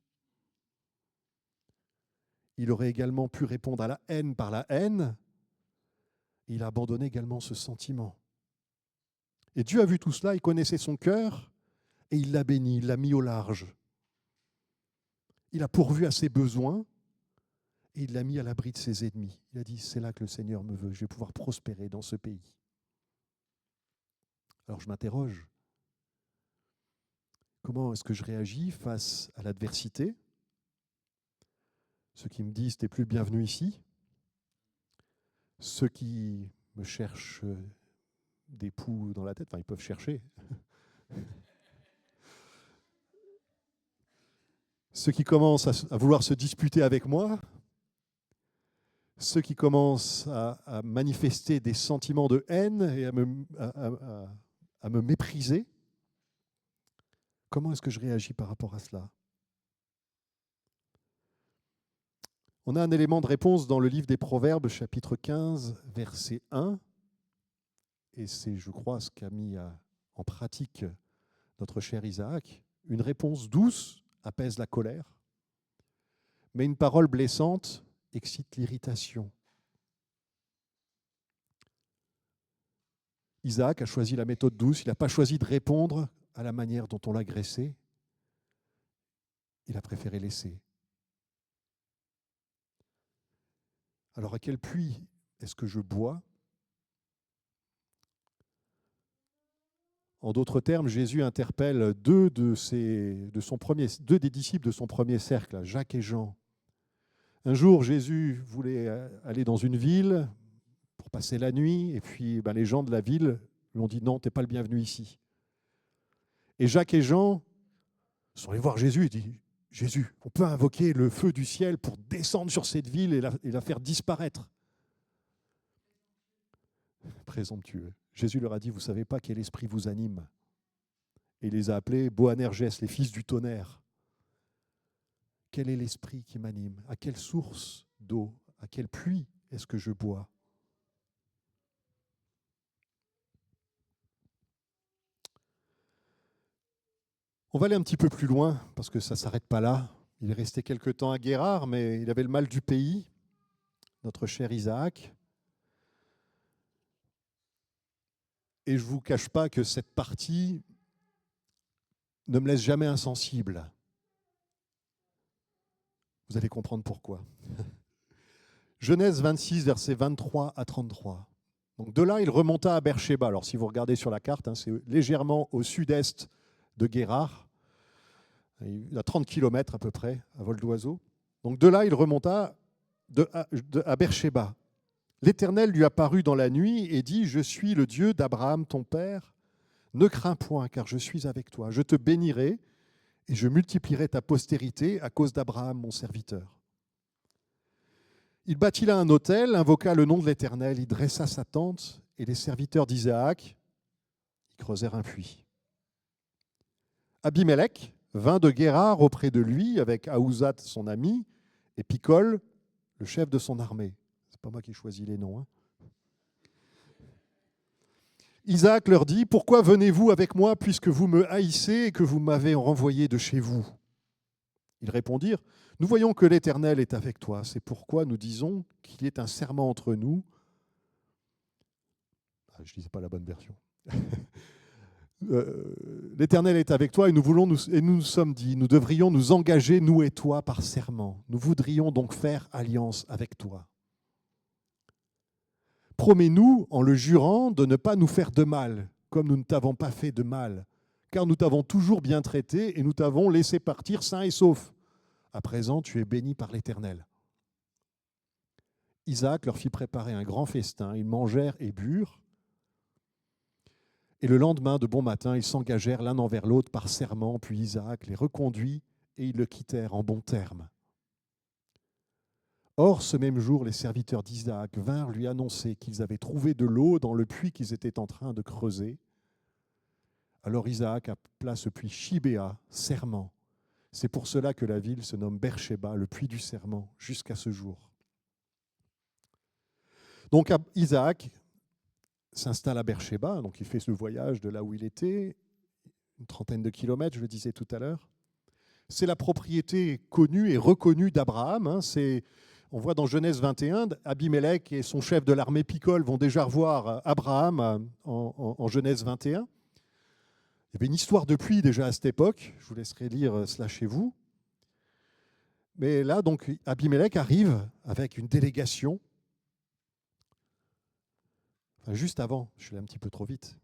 Il aurait également pu répondre à la haine par la haine. Il a abandonné également ce sentiment. Et Dieu a vu tout cela, il connaissait son cœur, et il l'a béni, il l'a mis au large. Il a pourvu à ses besoins, et il l'a mis à l'abri de ses ennemis. Il a dit, c'est là que le Seigneur me veut, je vais pouvoir prospérer dans ce pays. Alors je m'interroge, comment est-ce que je réagis face à l'adversité? Ceux qui me disent, t'es plus le bienvenu ici. Ceux qui me cherchent des poux dans la tête, enfin ils peuvent chercher. Ceux qui commencent à vouloir se disputer avec moi, ceux qui commencent à manifester des sentiments de haine et à me mépriser. Comment est-ce que je réagis par rapport à cela? On a un élément de réponse dans le livre des Proverbes, chapitre 15, verset 1. Et c'est, je crois, ce qu'a mis en pratique notre cher Isaac. Une réponse douce apaise la colère, mais une parole blessante excite l'irritation. Isaac a choisi la méthode douce, il n'a pas choisi de répondre à la manière dont on l'a agressé. Il a préféré laisser. Alors à quel puits est-ce que je bois? En d'autres termes, Jésus interpelle deux des disciples de son premier cercle, Jacques et Jean. Un jour, Jésus voulait aller dans une ville pour passer la nuit, et puis les gens de la ville lui ont dit « Non, tu n'es pas le bienvenu ici ». Et Jacques et Jean sont allés voir Jésus et disent « Jésus, on peut invoquer le feu du ciel pour descendre sur cette ville et la faire disparaître ». Présomptueux. Jésus leur a dit, vous ne savez pas quel esprit vous anime. Et il les a appelés Boanerges, les fils du tonnerre. Quel est l'esprit qui m'anime? À quelle source d'eau, à quel puits est-ce que je bois? On va aller un petit peu plus loin, parce que ça ne s'arrête pas là. Il est resté quelque temps à Guérard, mais il avait le mal du pays, notre cher Isaac. Et je ne vous cache pas que cette partie ne me laisse jamais insensible. Vous allez comprendre pourquoi. Genèse 26, versets 23 à 33. Donc de là, il remonta à Beersheba. Alors si vous regardez sur la carte, c'est légèrement au sud-est de Guérard. Il a 30 km à peu près, à vol d'oiseau. Donc de là, il remonta à Beersheba. L'Éternel lui apparut dans la nuit et dit, je suis le Dieu d'Abraham, ton père. Ne crains point, car je suis avec toi. Je te bénirai et je multiplierai ta postérité à cause d'Abraham, mon serviteur. Il bâtit là un autel, invoqua le nom de l'Éternel, il dressa sa tente et les serviteurs d'Isaac, ils creusèrent un puits. Abimelech vint de Guérar auprès de lui avec Ahuzat, son ami, et Picol, le chef de son armée. C'est pas moi qui choisis les noms. Isaac leur dit, pourquoi venez-vous avec moi puisque vous me haïssez et que vous m'avez renvoyé de chez vous? Ils répondirent, nous voyons que l'Éternel est avec toi. C'est pourquoi nous disons qu'il y ait un serment entre nous. Je ne disais pas la bonne version. L'Éternel est avec toi et nous nous sommes dit, nous devrions nous engager, nous et toi, par serment. Nous voudrions donc faire alliance avec toi. Promets-nous, en le jurant, de ne pas nous faire de mal, comme nous ne t'avons pas fait de mal, car nous t'avons toujours bien traité et nous t'avons laissé partir sain et sauf. À présent, tu es béni par l'Éternel. Isaac leur fit préparer un grand festin, ils mangèrent et burent. Et le lendemain, de bon matin, ils s'engagèrent l'un envers l'autre par serment, puis Isaac les reconduit et ils le quittèrent en bons termes. Or, ce même jour, les serviteurs d'Isaac vinrent lui annoncer qu'ils avaient trouvé de l'eau dans le puits qu'ils étaient en train de creuser. Alors Isaac appela ce puits Shibéa, serment. C'est pour cela que la ville se nomme Beersheba, le puits du serment, jusqu'à ce jour. Donc Isaac s'installe à Beersheba, donc il fait le voyage de là où il était, une trentaine de kilomètres, je le disais tout à l'heure. C'est la propriété connue et reconnue d'Abraham. On voit dans Genèse 21, Abimelech et son chef de l'armée Picol vont déjà revoir Abraham en Genèse 21. Il y avait une histoire de pluie déjà à cette époque. Je vous laisserai lire cela chez vous. Mais là, donc, Abimelech arrive avec une délégation. Enfin, juste avant, je suis allé un petit peu trop vite.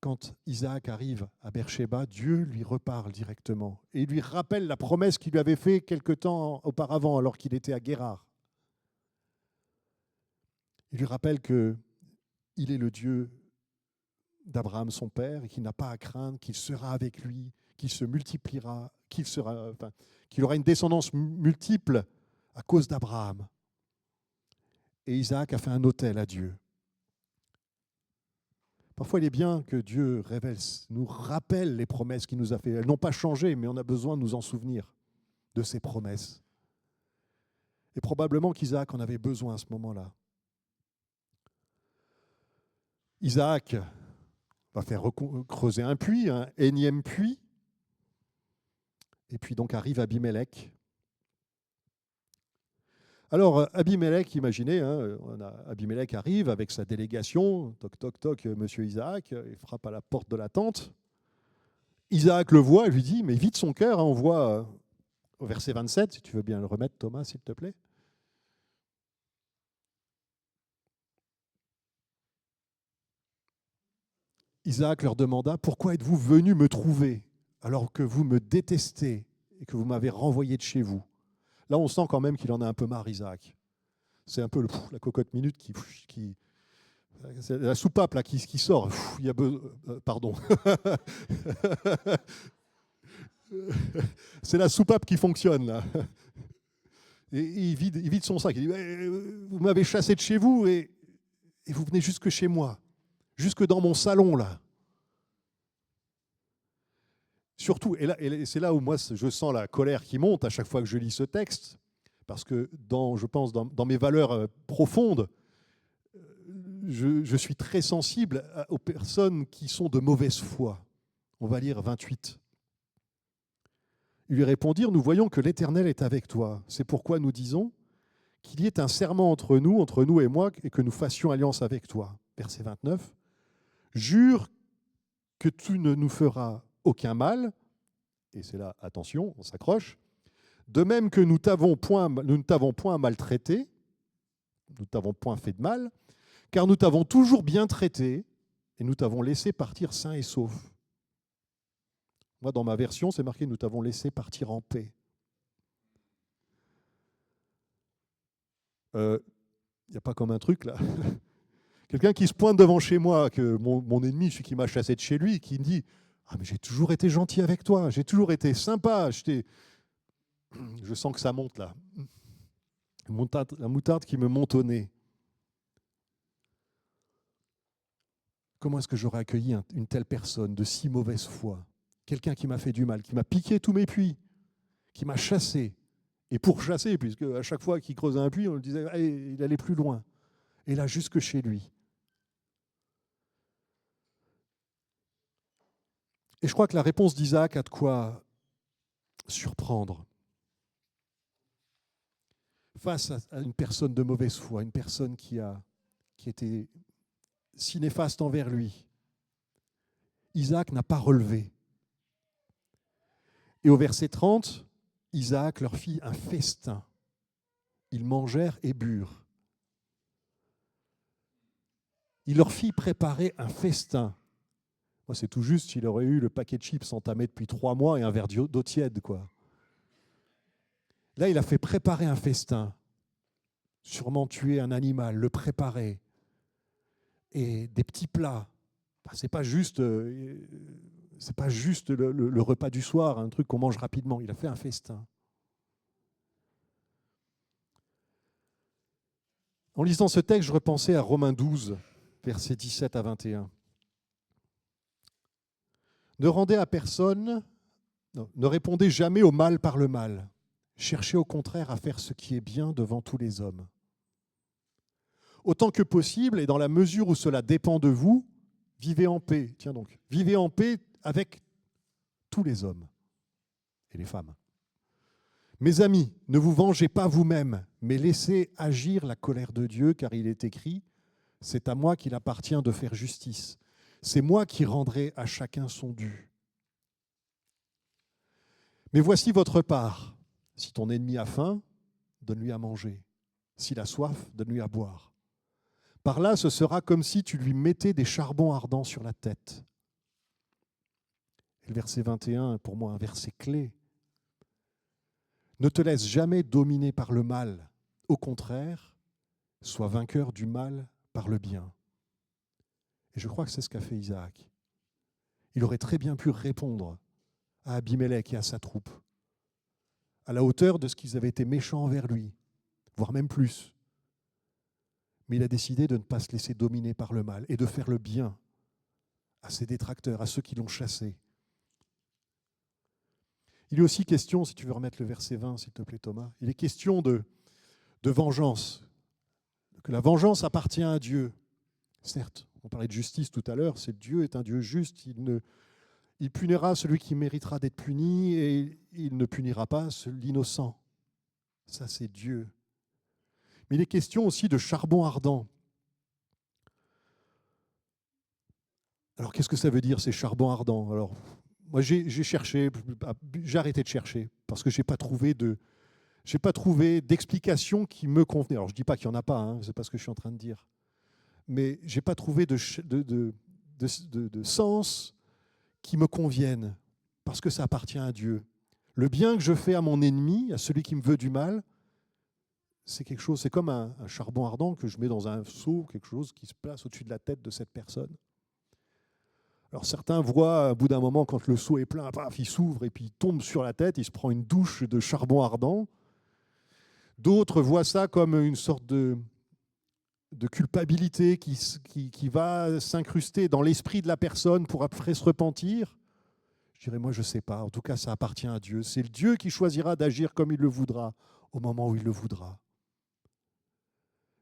Quand Isaac arrive à Beersheba, Dieu lui reparle directement et lui rappelle la promesse qu'il lui avait faite quelque temps auparavant alors qu'il était à Guérar. Il lui rappelle qu'il est le Dieu d'Abraham, son père, et qu'il n'a pas à craindre, qu'il sera avec lui, qu'il se multipliera, qu'il aura une descendance multiple à cause d'Abraham. Et Isaac a fait un autel à Dieu. Parfois, il est bien que Dieu nous rappelle les promesses qu'il nous a faites. Elles n'ont pas changé, mais on a besoin de nous en souvenir de ces promesses. Et probablement qu'Isaac en avait besoin à ce moment-là. Isaac va faire creuser un puits, un énième puits. Et puis donc arrive Abimelech. Alors, Abimelech, imaginez, Abimelech arrive avec sa délégation, toc, toc, toc, monsieur Isaac, il frappe à la porte de la tente. Isaac le voit et lui dit, mais vite son cœur, on voit au verset 27, si tu veux bien le remettre, Thomas, s'il te plaît. Isaac leur demanda, pourquoi êtes-vous venus me trouver alors que vous me détestez et que vous m'avez renvoyé de chez vous? Là, on sent quand même qu'il en a un peu marre, Isaac. C'est un peu la cocotte minute qui c'est la soupape là, qui sort. Il y a pardon. C'est la soupape qui fonctionne, là. Et il vide son sac. Il dit, vous m'avez chassé de chez vous et vous venez jusque chez moi, jusque dans mon salon, là. Surtout, et c'est là où moi je sens la colère qui monte à chaque fois que je lis ce texte, parce que je pense dans mes valeurs profondes, je suis très sensible aux personnes qui sont de mauvaise foi. On va lire 28. Ils lui répondirent, nous voyons que l'Éternel est avec toi. C'est pourquoi nous disons qu'il y ait un serment entre nous et moi, et que nous fassions alliance avec toi. Verset 29. Jure que tu ne nous feras aucun mal, et c'est là, attention, on s'accroche, de même que nous ne t'avons point maltraité, nous ne t'avons point fait de mal, car nous t'avons toujours bien traité, et nous t'avons laissé partir sain et sauf. Moi, dans ma version, c'est marqué « Nous t'avons laissé partir en paix ». Il n'y a pas comme un truc là. Quelqu'un qui se pointe devant chez moi, que mon ennemi, celui qui m'a chassé de chez lui, qui me dit « Ah mais j'ai toujours été gentil avec toi, j'ai toujours été sympa. » Je sens que ça monte là. La moutarde qui me monte au nez. Comment est-ce que j'aurais accueilli une telle personne de si mauvaise foi? Quelqu'un qui m'a fait du mal, qui m'a piqué tous mes puits, qui m'a chassé. Et pour chasser, puisque à chaque fois qu'il creusait un puits, on le disait hey, il allait plus loin. Et là, jusque chez lui. Et je crois que la réponse d'Isaac a de quoi surprendre. Face à une personne de mauvaise foi, une personne qui était si néfaste envers lui, Isaac n'a pas relevé. Et au verset 30, Isaac leur fit un festin. Ils mangèrent et burent. Il leur fit préparer un festin. Moi, c'est tout juste s'il aurait eu le paquet de chips entamé depuis 3 mois et un verre d'eau tiède, quoi. Là, il a fait préparer un festin. Sûrement tuer un animal, le préparer. Et des petits plats. C'est pas juste le repas du soir, un truc qu'on mange rapidement. Il a fait un festin. En lisant ce texte, je repensais à Romains 12, versets 17 à 21. Ne rendez à personne, ne répondez jamais au mal par le mal. Cherchez au contraire à faire ce qui est bien devant tous les hommes. Autant que possible, et dans la mesure où cela dépend de vous, vivez en paix. Tiens donc, vivez en paix avec tous les hommes et les femmes. Mes amis, ne vous vengez pas vous-même, mais laissez agir la colère de Dieu, car il est écrit, c'est à moi qu'il appartient de faire justice. C'est moi qui rendrai à chacun son dû. Mais voici votre part. Si ton ennemi a faim, donne-lui à manger. S'il a soif, donne-lui à boire. Par là, ce sera comme si tu lui mettais des charbons ardents sur la tête. Et le verset 21 est pour moi un verset clé. Ne te laisse jamais dominer par le mal. Au contraire, sois vainqueur du mal par le bien. Et je crois que c'est ce qu'a fait Isaac. Il aurait très bien pu répondre à Abimelech et à sa troupe, à la hauteur de ce qu'ils avaient été méchants envers lui, voire même plus. Mais il a décidé de ne pas se laisser dominer par le mal et de faire le bien à ses détracteurs, à ceux qui l'ont chassé. Il est aussi question, si tu veux remettre le verset 20, s'il te plaît Thomas, il est question de vengeance, que la vengeance appartient à Dieu. Certes, on parlait de justice tout à l'heure, Dieu est un Dieu juste, il punira celui qui méritera d'être puni et il ne punira pas l'innocent. Ça, c'est Dieu. Mais il est question aussi de charbon ardent. Alors, qu'est-ce que ça veut dire, ces charbons ardents? Alors, moi, j'ai cherché, j'ai arrêté de chercher, parce que je n'ai pas trouvé d'explication qui me convenait. Alors, je ne dis pas qu'il n'y en a pas, hein, c'est pas ce que je suis en train de dire. Mais je n'ai pas trouvé de sens qui me convienne, parce que ça appartient à Dieu. Le bien que je fais à mon ennemi, à celui qui me veut du mal, c'est quelque chose, c'est comme un charbon ardent que je mets dans un seau, quelque chose qui se place au-dessus de la tête de cette personne. Alors certains voient, au bout d'un moment, quand le seau est plein, paf, il s'ouvre et puis il tombe sur la tête, il se prend une douche de charbon ardent. D'autres voient ça comme une sorte de culpabilité qui va s'incruster dans l'esprit de la personne pour après se repentir. Je dirais, moi, je ne sais pas. En tout cas, ça appartient à Dieu. C'est le Dieu qui choisira d'agir comme il le voudra, au moment où il le voudra.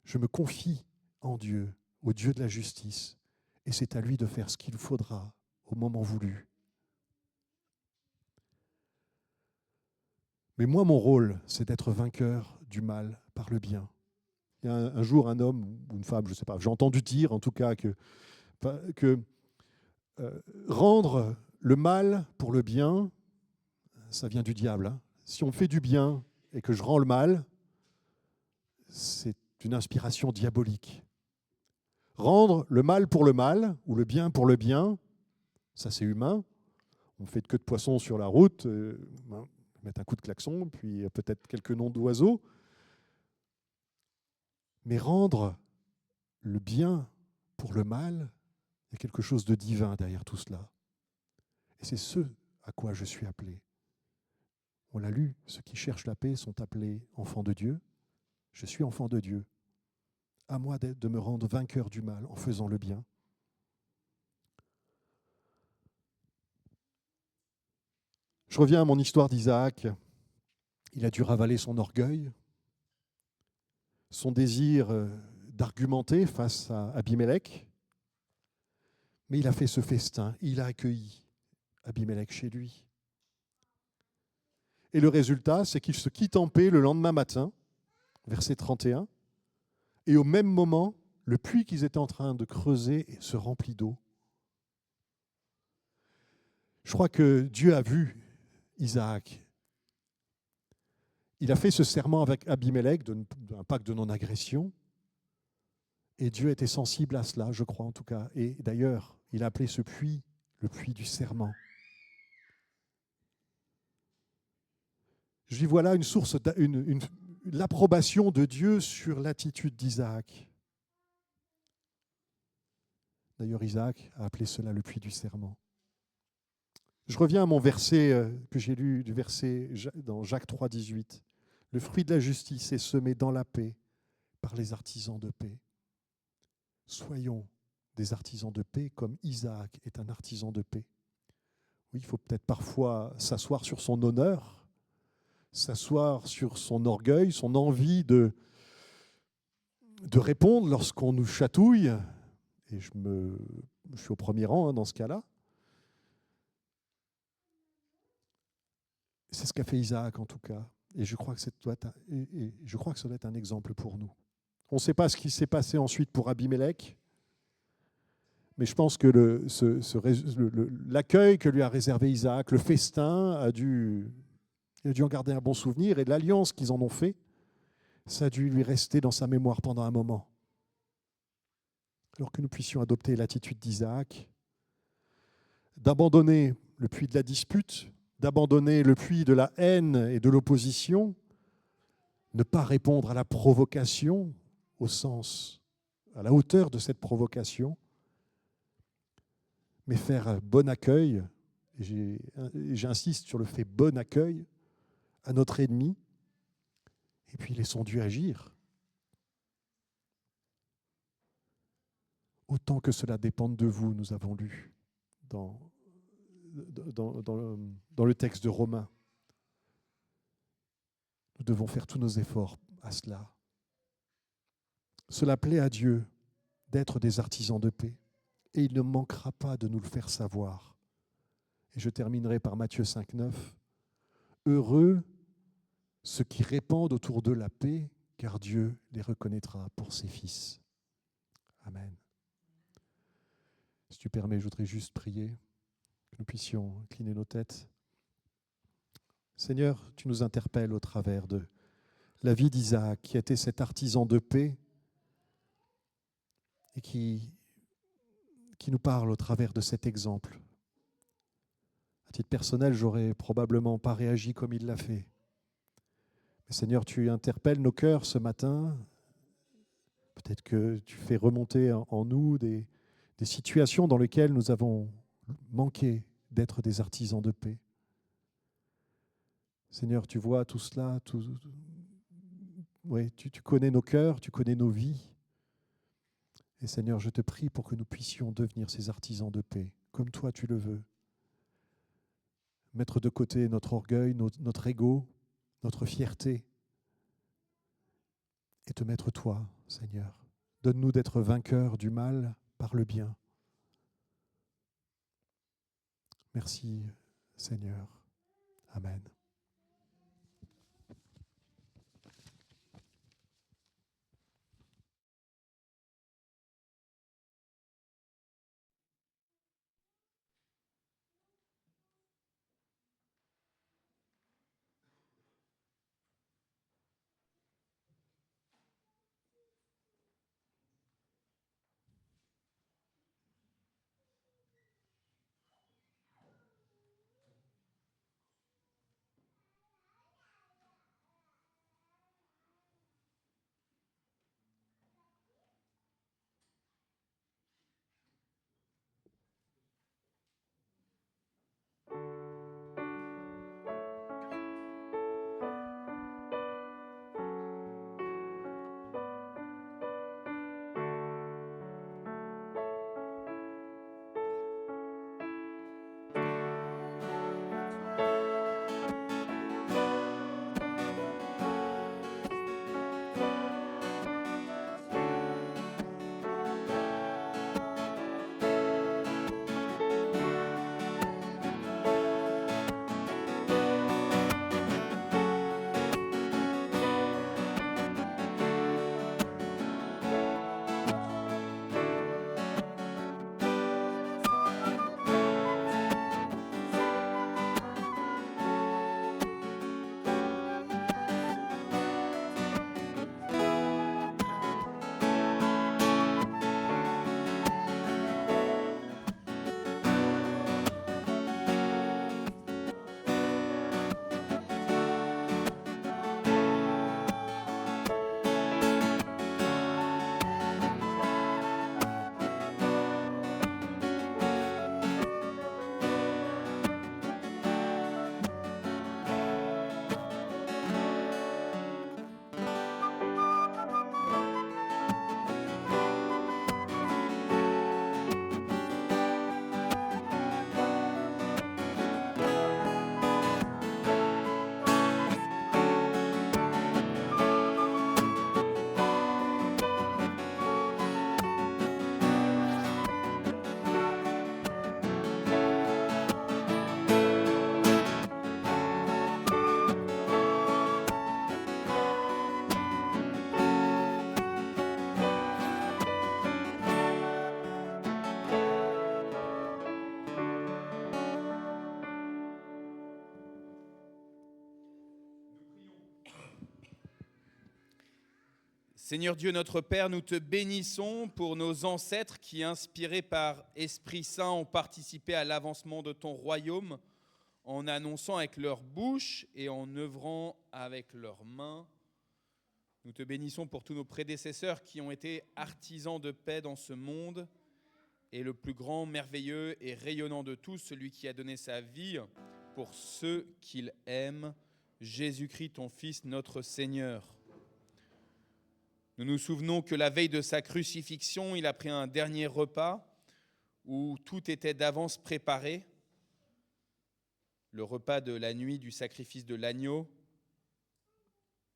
Je me confie en Dieu, au Dieu de la justice, et c'est à lui de faire ce qu'il faudra au moment voulu. Mais moi, mon rôle, c'est d'être vainqueur du mal par le bien. Il y a un jour, un homme ou une femme, je ne sais pas, j'ai entendu dire en tout cas que rendre le mal pour le bien, ça vient du diable. Hein. Si on fait du bien et que je rends le mal, c'est une inspiration diabolique. Rendre le mal pour le mal, ou le bien pour le bien, ça c'est humain. On fait de queue de poisson sur la route, mettre un coup de klaxon, puis peut-être quelques noms d'oiseaux. Mais rendre le bien pour le mal, il y a quelque chose de divin derrière tout cela. Et c'est ce à quoi je suis appelé. On l'a lu, ceux qui cherchent la paix sont appelés enfants de Dieu. Je suis enfant de Dieu. À moi de me rendre vainqueur du mal en faisant le bien. Je reviens à mon histoire d'Isaac. Il a dû ravaler son orgueil, son désir d'argumenter face à Abimélec, mais il a fait ce festin, il a accueilli Abimélec chez lui. Et le résultat, c'est qu'il se quitte en paix le lendemain matin, verset 31, et au même moment, le puits qu'ils étaient en train de creuser se remplit d'eau. Je crois que Dieu a vu Isaac. Il a fait ce serment avec Abimélec d'un pacte de non-agression, et Dieu était sensible à cela, je crois en tout cas. Et d'ailleurs, il a appelé ce puits le puits du serment. Je dis voilà une source, l'approbation de Dieu sur l'attitude d'Isaac. D'ailleurs, Isaac a appelé cela le puits du serment. Je reviens à mon verset que j'ai lu, du verset dans Jacques 3, 18. Le fruit de la justice est semé dans la paix par les artisans de paix. Soyons des artisans de paix comme Isaac est un artisan de paix. Oui, il faut peut-être parfois s'asseoir sur son honneur, s'asseoir sur son orgueil, son envie de répondre lorsqu'on nous chatouille. Et je suis au premier rang dans ce cas-là. C'est ce qu'a fait Isaac en tout cas. Et je crois que ça doit être un exemple pour nous. On ne sait pas ce qui s'est passé ensuite pour Abimélec, mais je pense que l'accueil que lui a réservé Isaac, le festin, il a dû en garder un bon souvenir, et l'alliance qu'ils en ont fait, ça a dû lui rester dans sa mémoire pendant un moment. Alors que nous puissions adopter l'attitude d'Isaac, d'abandonner le puits de la dispute, d'abandonner le puits de la haine et de l'opposition, ne pas répondre à la provocation au sens, à la hauteur de cette provocation, mais faire bon accueil, et j'insiste sur le fait bon accueil à notre ennemi, et puis laissons Dieu agir. Autant que cela dépende de vous, nous avons lu dans le texte de Romains. Nous devons faire tous nos efforts à cela. Cela plaît à Dieu d'être des artisans de paix, et il ne manquera pas de nous le faire savoir. Et je terminerai par Matthieu 5, 9. Heureux ceux qui répandent autour d'eux la paix, car Dieu les reconnaîtra pour ses fils. Amen. Si tu permets, je voudrais juste prier, que nous puissions incliner nos têtes. Seigneur, tu nous interpelles au travers de la vie d'Isaac, qui était cet artisan de paix et qui nous parle au travers de cet exemple. À titre personnel, j'aurais probablement pas réagi comme il l'a fait. Mais Seigneur, tu interpelles nos cœurs ce matin. Peut-être que tu fais remonter en nous des situations dans lesquelles nous avons manqué d'être des artisans de paix. Seigneur, tu vois tout cela, oui, tu connais nos cœurs, tu connais nos vies. Et Seigneur, je te prie pour que nous puissions devenir ces artisans de paix, comme toi tu le veux. Mettre de côté notre orgueil, notre ego, notre fierté, et te mettre toi, Seigneur. Donne-nous d'être vainqueurs du mal par le bien. Merci, Seigneur. Amen. Seigneur Dieu notre Père, nous te bénissons pour nos ancêtres qui, inspirés par Esprit Saint, ont participé à l'avancement de ton royaume en annonçant avec leur bouche et en œuvrant avec leurs mains. Nous te bénissons pour tous nos prédécesseurs qui ont été artisans de paix dans ce monde et le plus grand, merveilleux et rayonnant de tous, celui qui a donné sa vie pour ceux qu'il aime, Jésus-Christ, ton Fils, notre Seigneur. Nous nous souvenons que la veille de sa crucifixion, il a pris un dernier repas où tout était d'avance préparé. Le repas de la nuit du sacrifice de l'agneau,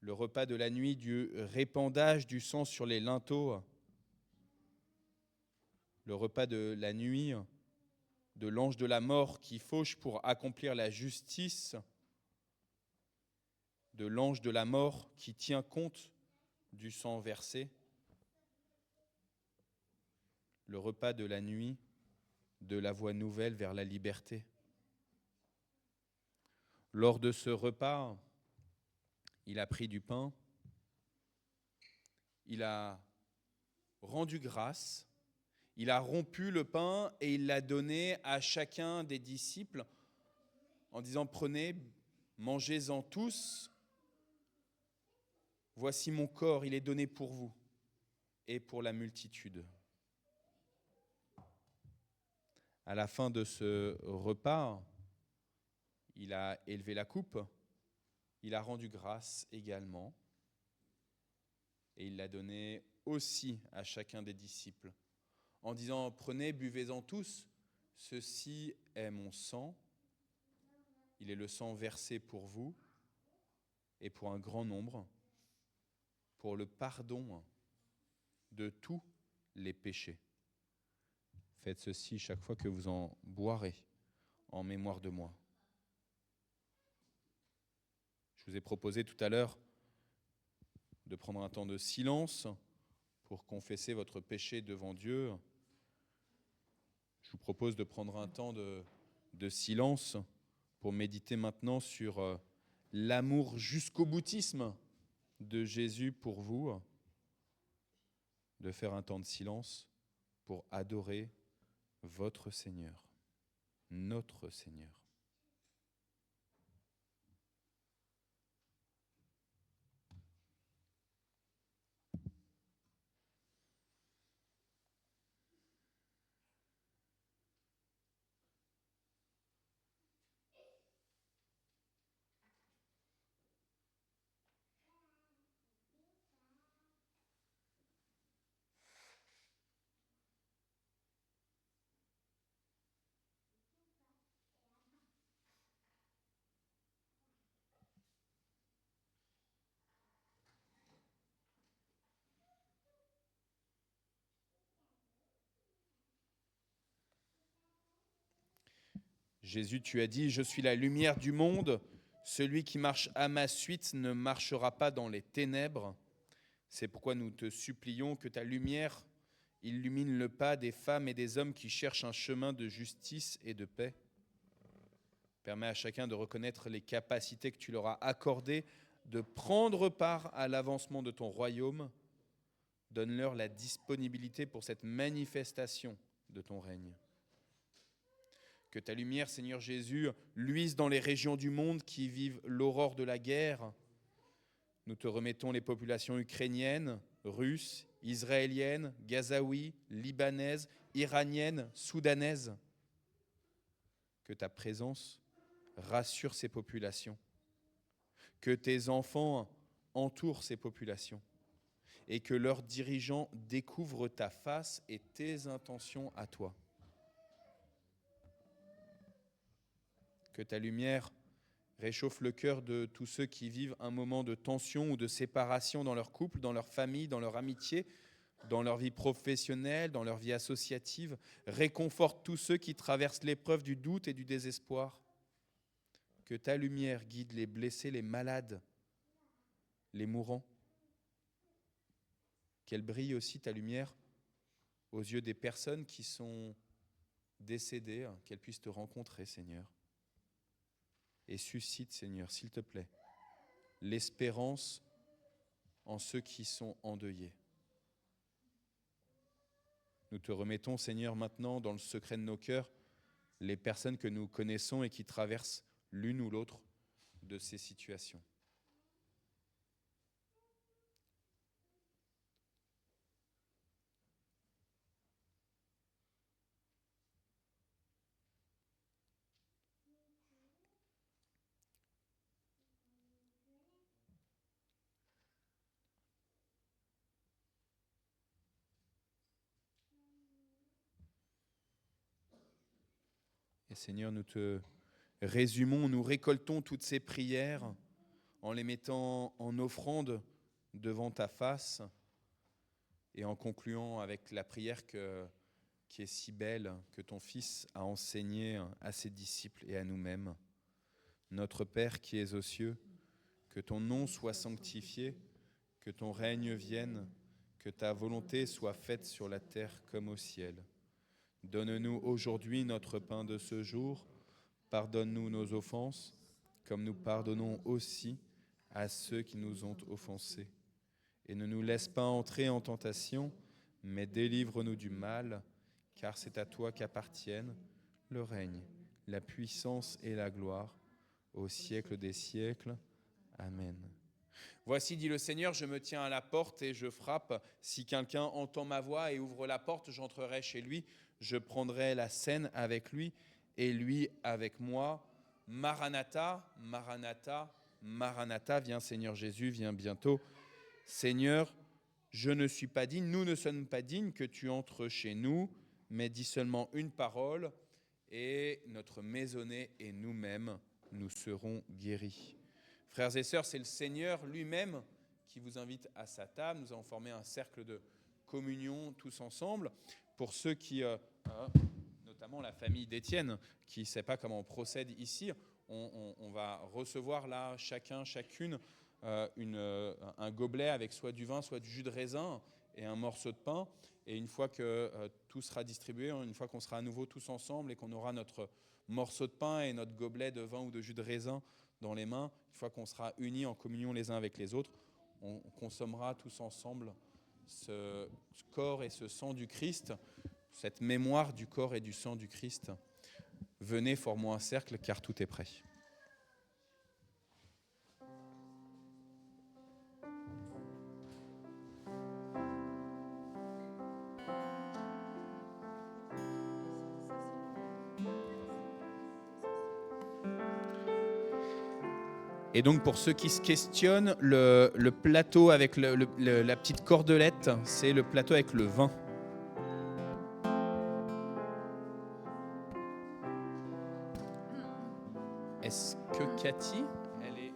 le repas de la nuit du répandage du sang sur les linteaux, le repas de la nuit de l'ange de la mort qui fauche pour accomplir la justice, de l'ange de la mort qui tient compte du sang versé, le repas de la nuit de la voie nouvelle vers la liberté. Lors de ce repas, il a pris du pain, il a rendu grâce, il a rompu le pain et il l'a donné à chacun des disciples en disant « Prenez, mangez-en tous, voici mon corps, il est donné pour vous et pour la multitude. » À la fin de ce repas, il a élevé la coupe, il a rendu grâce également et il l'a donné aussi à chacun des disciples en disant « Prenez, buvez-en tous, ceci est mon sang, il est le sang versé pour vous et pour un grand nombre, pour le pardon de tous les péchés. Faites ceci chaque fois que vous en boirez en mémoire de moi. » Je vous ai proposé tout à l'heure de prendre un temps de silence pour confesser votre péché devant Dieu. Je vous propose de prendre un temps de silence pour méditer maintenant sur l'amour jusqu'au boutisme de Jésus pour vous, de faire un temps de silence pour adorer votre Seigneur, notre Seigneur. Jésus, tu as dit, « Je suis la lumière du monde. Celui qui marche à ma suite ne marchera pas dans les ténèbres. » C'est pourquoi nous te supplions que ta lumière illumine le pas des femmes et des hommes qui cherchent un chemin de justice et de paix. Permets à chacun de reconnaître les capacités que tu leur as accordées de prendre part à l'avancement de ton royaume. Donne-leur la disponibilité pour cette manifestation de ton règne. Que ta lumière, Seigneur Jésus, luise dans les régions du monde qui vivent l'aurore de la guerre. Nous te remettons les populations ukrainiennes, russes, israéliennes, gazaouis, libanaises, iraniennes, soudanaises. Que ta présence rassure ces populations. Que tes enfants entourent ces populations. Et que leurs dirigeants découvrent ta face et tes intentions à toi. Que ta lumière réchauffe le cœur de tous ceux qui vivent un moment de tension ou de séparation dans leur couple, dans leur famille, dans leur amitié, dans leur vie professionnelle, dans leur vie associative. Réconforte tous ceux qui traversent l'épreuve du doute et du désespoir. Que ta lumière guide les blessés, les malades, les mourants. Qu'elle brille aussi, ta lumière, aux yeux des personnes qui sont décédées, qu'elles puissent te rencontrer, Seigneur. Et suscite, Seigneur, s'il te plaît, l'espérance en ceux qui sont endeuillés. Nous te remettons, Seigneur, maintenant, dans le secret de nos cœurs, les personnes que nous connaissons et qui traversent l'une ou l'autre de ces situations. Et Seigneur, nous te résumons, nous récoltons toutes ces prières en les mettant en offrande devant ta face et en concluant avec la prière qui est si belle, que ton Fils a enseignée à ses disciples et à nous-mêmes. Notre Père qui es aux cieux, que ton nom soit sanctifié, que ton règne vienne, que ta volonté soit faite sur la terre comme au ciel. Donne-nous aujourd'hui notre pain de ce jour. Pardonne-nous nos offenses, comme nous pardonnons aussi à ceux qui nous ont offensés. Et ne nous laisse pas entrer en tentation, mais délivre-nous du mal, car c'est à toi qu'appartiennent le règne, la puissance et la gloire, au siècle des siècles. Amen. Voici, dit le Seigneur, je me tiens à la porte et je frappe. Si quelqu'un entend ma voix et ouvre la porte, j'entrerai chez lui. Je prendrai la scène avec lui et lui avec moi. Maranatha, Maranatha, Maranatha, viens Seigneur Jésus, viens bientôt. Seigneur, je ne suis pas digne, nous ne sommes pas dignes que tu entres chez nous, mais dis seulement une parole et notre maisonnée et nous-mêmes, nous serons guéris. Frères et sœurs, c'est le Seigneur lui-même qui vous invite à sa table. Nous avons formé un cercle de communion tous ensemble. Pour ceux qui, notamment la famille d'Étienne, qui ne sait pas comment on procède ici, on va recevoir là, chacune, un gobelet avec soit du vin, soit du jus de raisin et un morceau de pain. Et une fois que tout sera distribué, une fois qu'on sera à nouveau tous ensemble et qu'on aura notre morceau de pain et notre gobelet de vin ou de jus de raisin dans les mains, une fois qu'on sera unis en communion les uns avec les autres, on consommera tous ensemble ce corps et ce sang du Christ, cette mémoire du corps et du sang du Christ. Venez, formons un cercle, car tout est prêt. Et donc pour ceux qui se questionnent, le plateau avec la petite cordelette, c'est le plateau avec le vin. Est-ce que Cathy, elle est...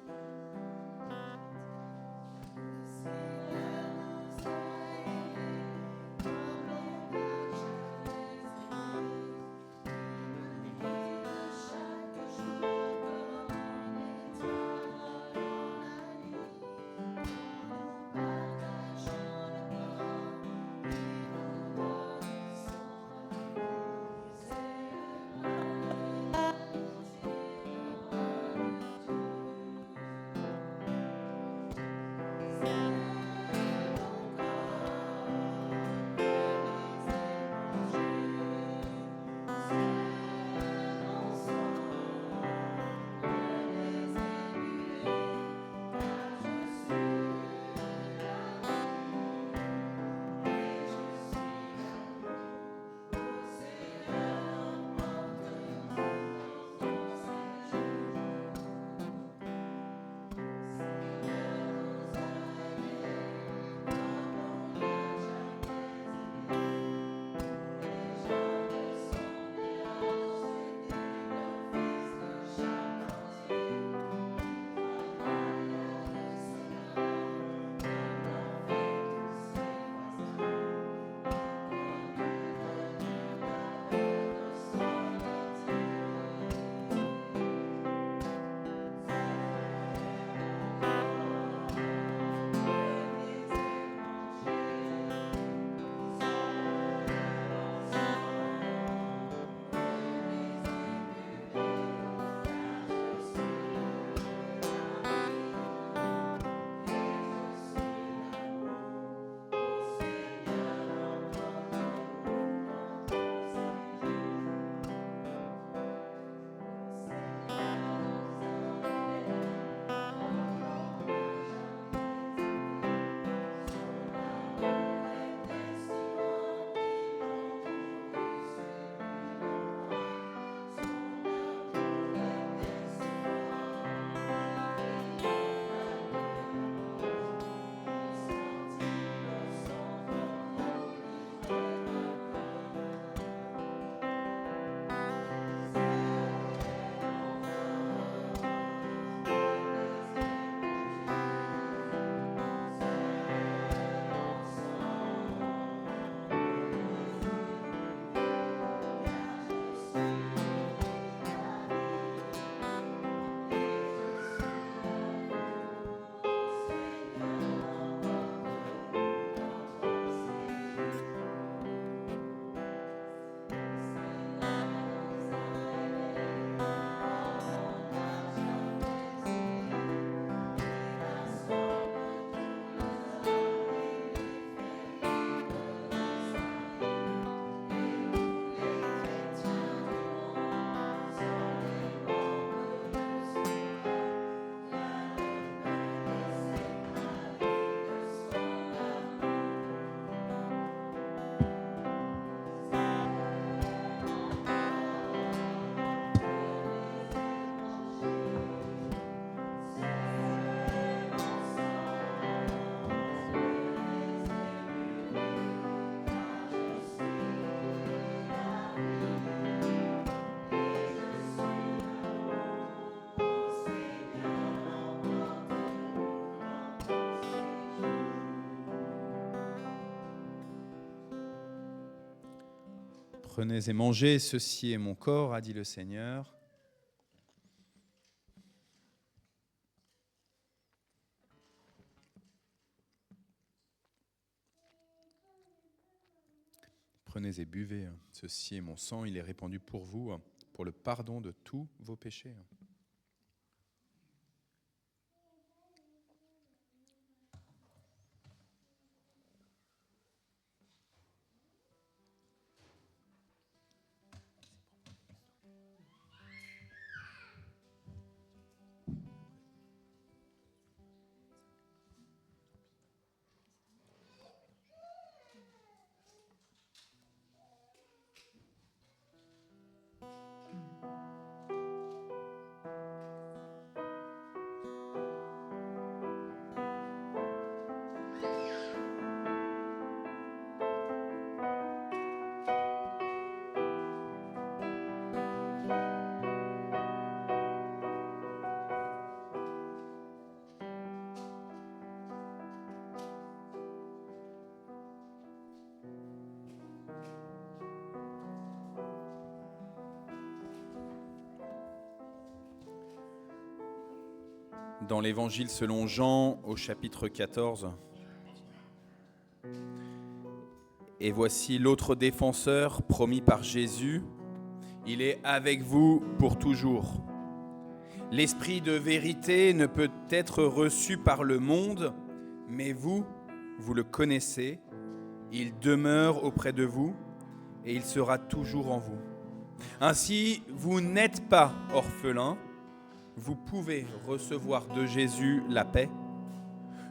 Prenez et mangez, ceci est mon corps, a dit le Seigneur. Prenez et buvez, ceci est mon sang, il est répandu pour vous, pour le pardon de tous vos péchés. Dans l'Évangile selon Jean, au chapitre 14. Et voici l'autre défenseur promis par Jésus. Il est avec vous pour toujours. L'esprit de vérité ne peut être reçu par le monde, mais vous le connaissez. Il demeure auprès de vous et il sera toujours en vous. Ainsi, vous n'êtes pas orphelins. Vous pouvez recevoir de Jésus la paix.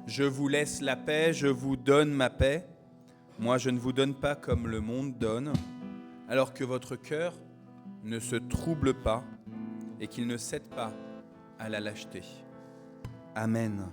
Je vous laisse la paix, je vous donne ma paix. Moi, je ne vous donne pas comme le monde donne, alors que votre cœur ne se trouble pas et qu'il ne cède pas à la lâcheté. Amen.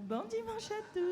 Bon dimanche à tous.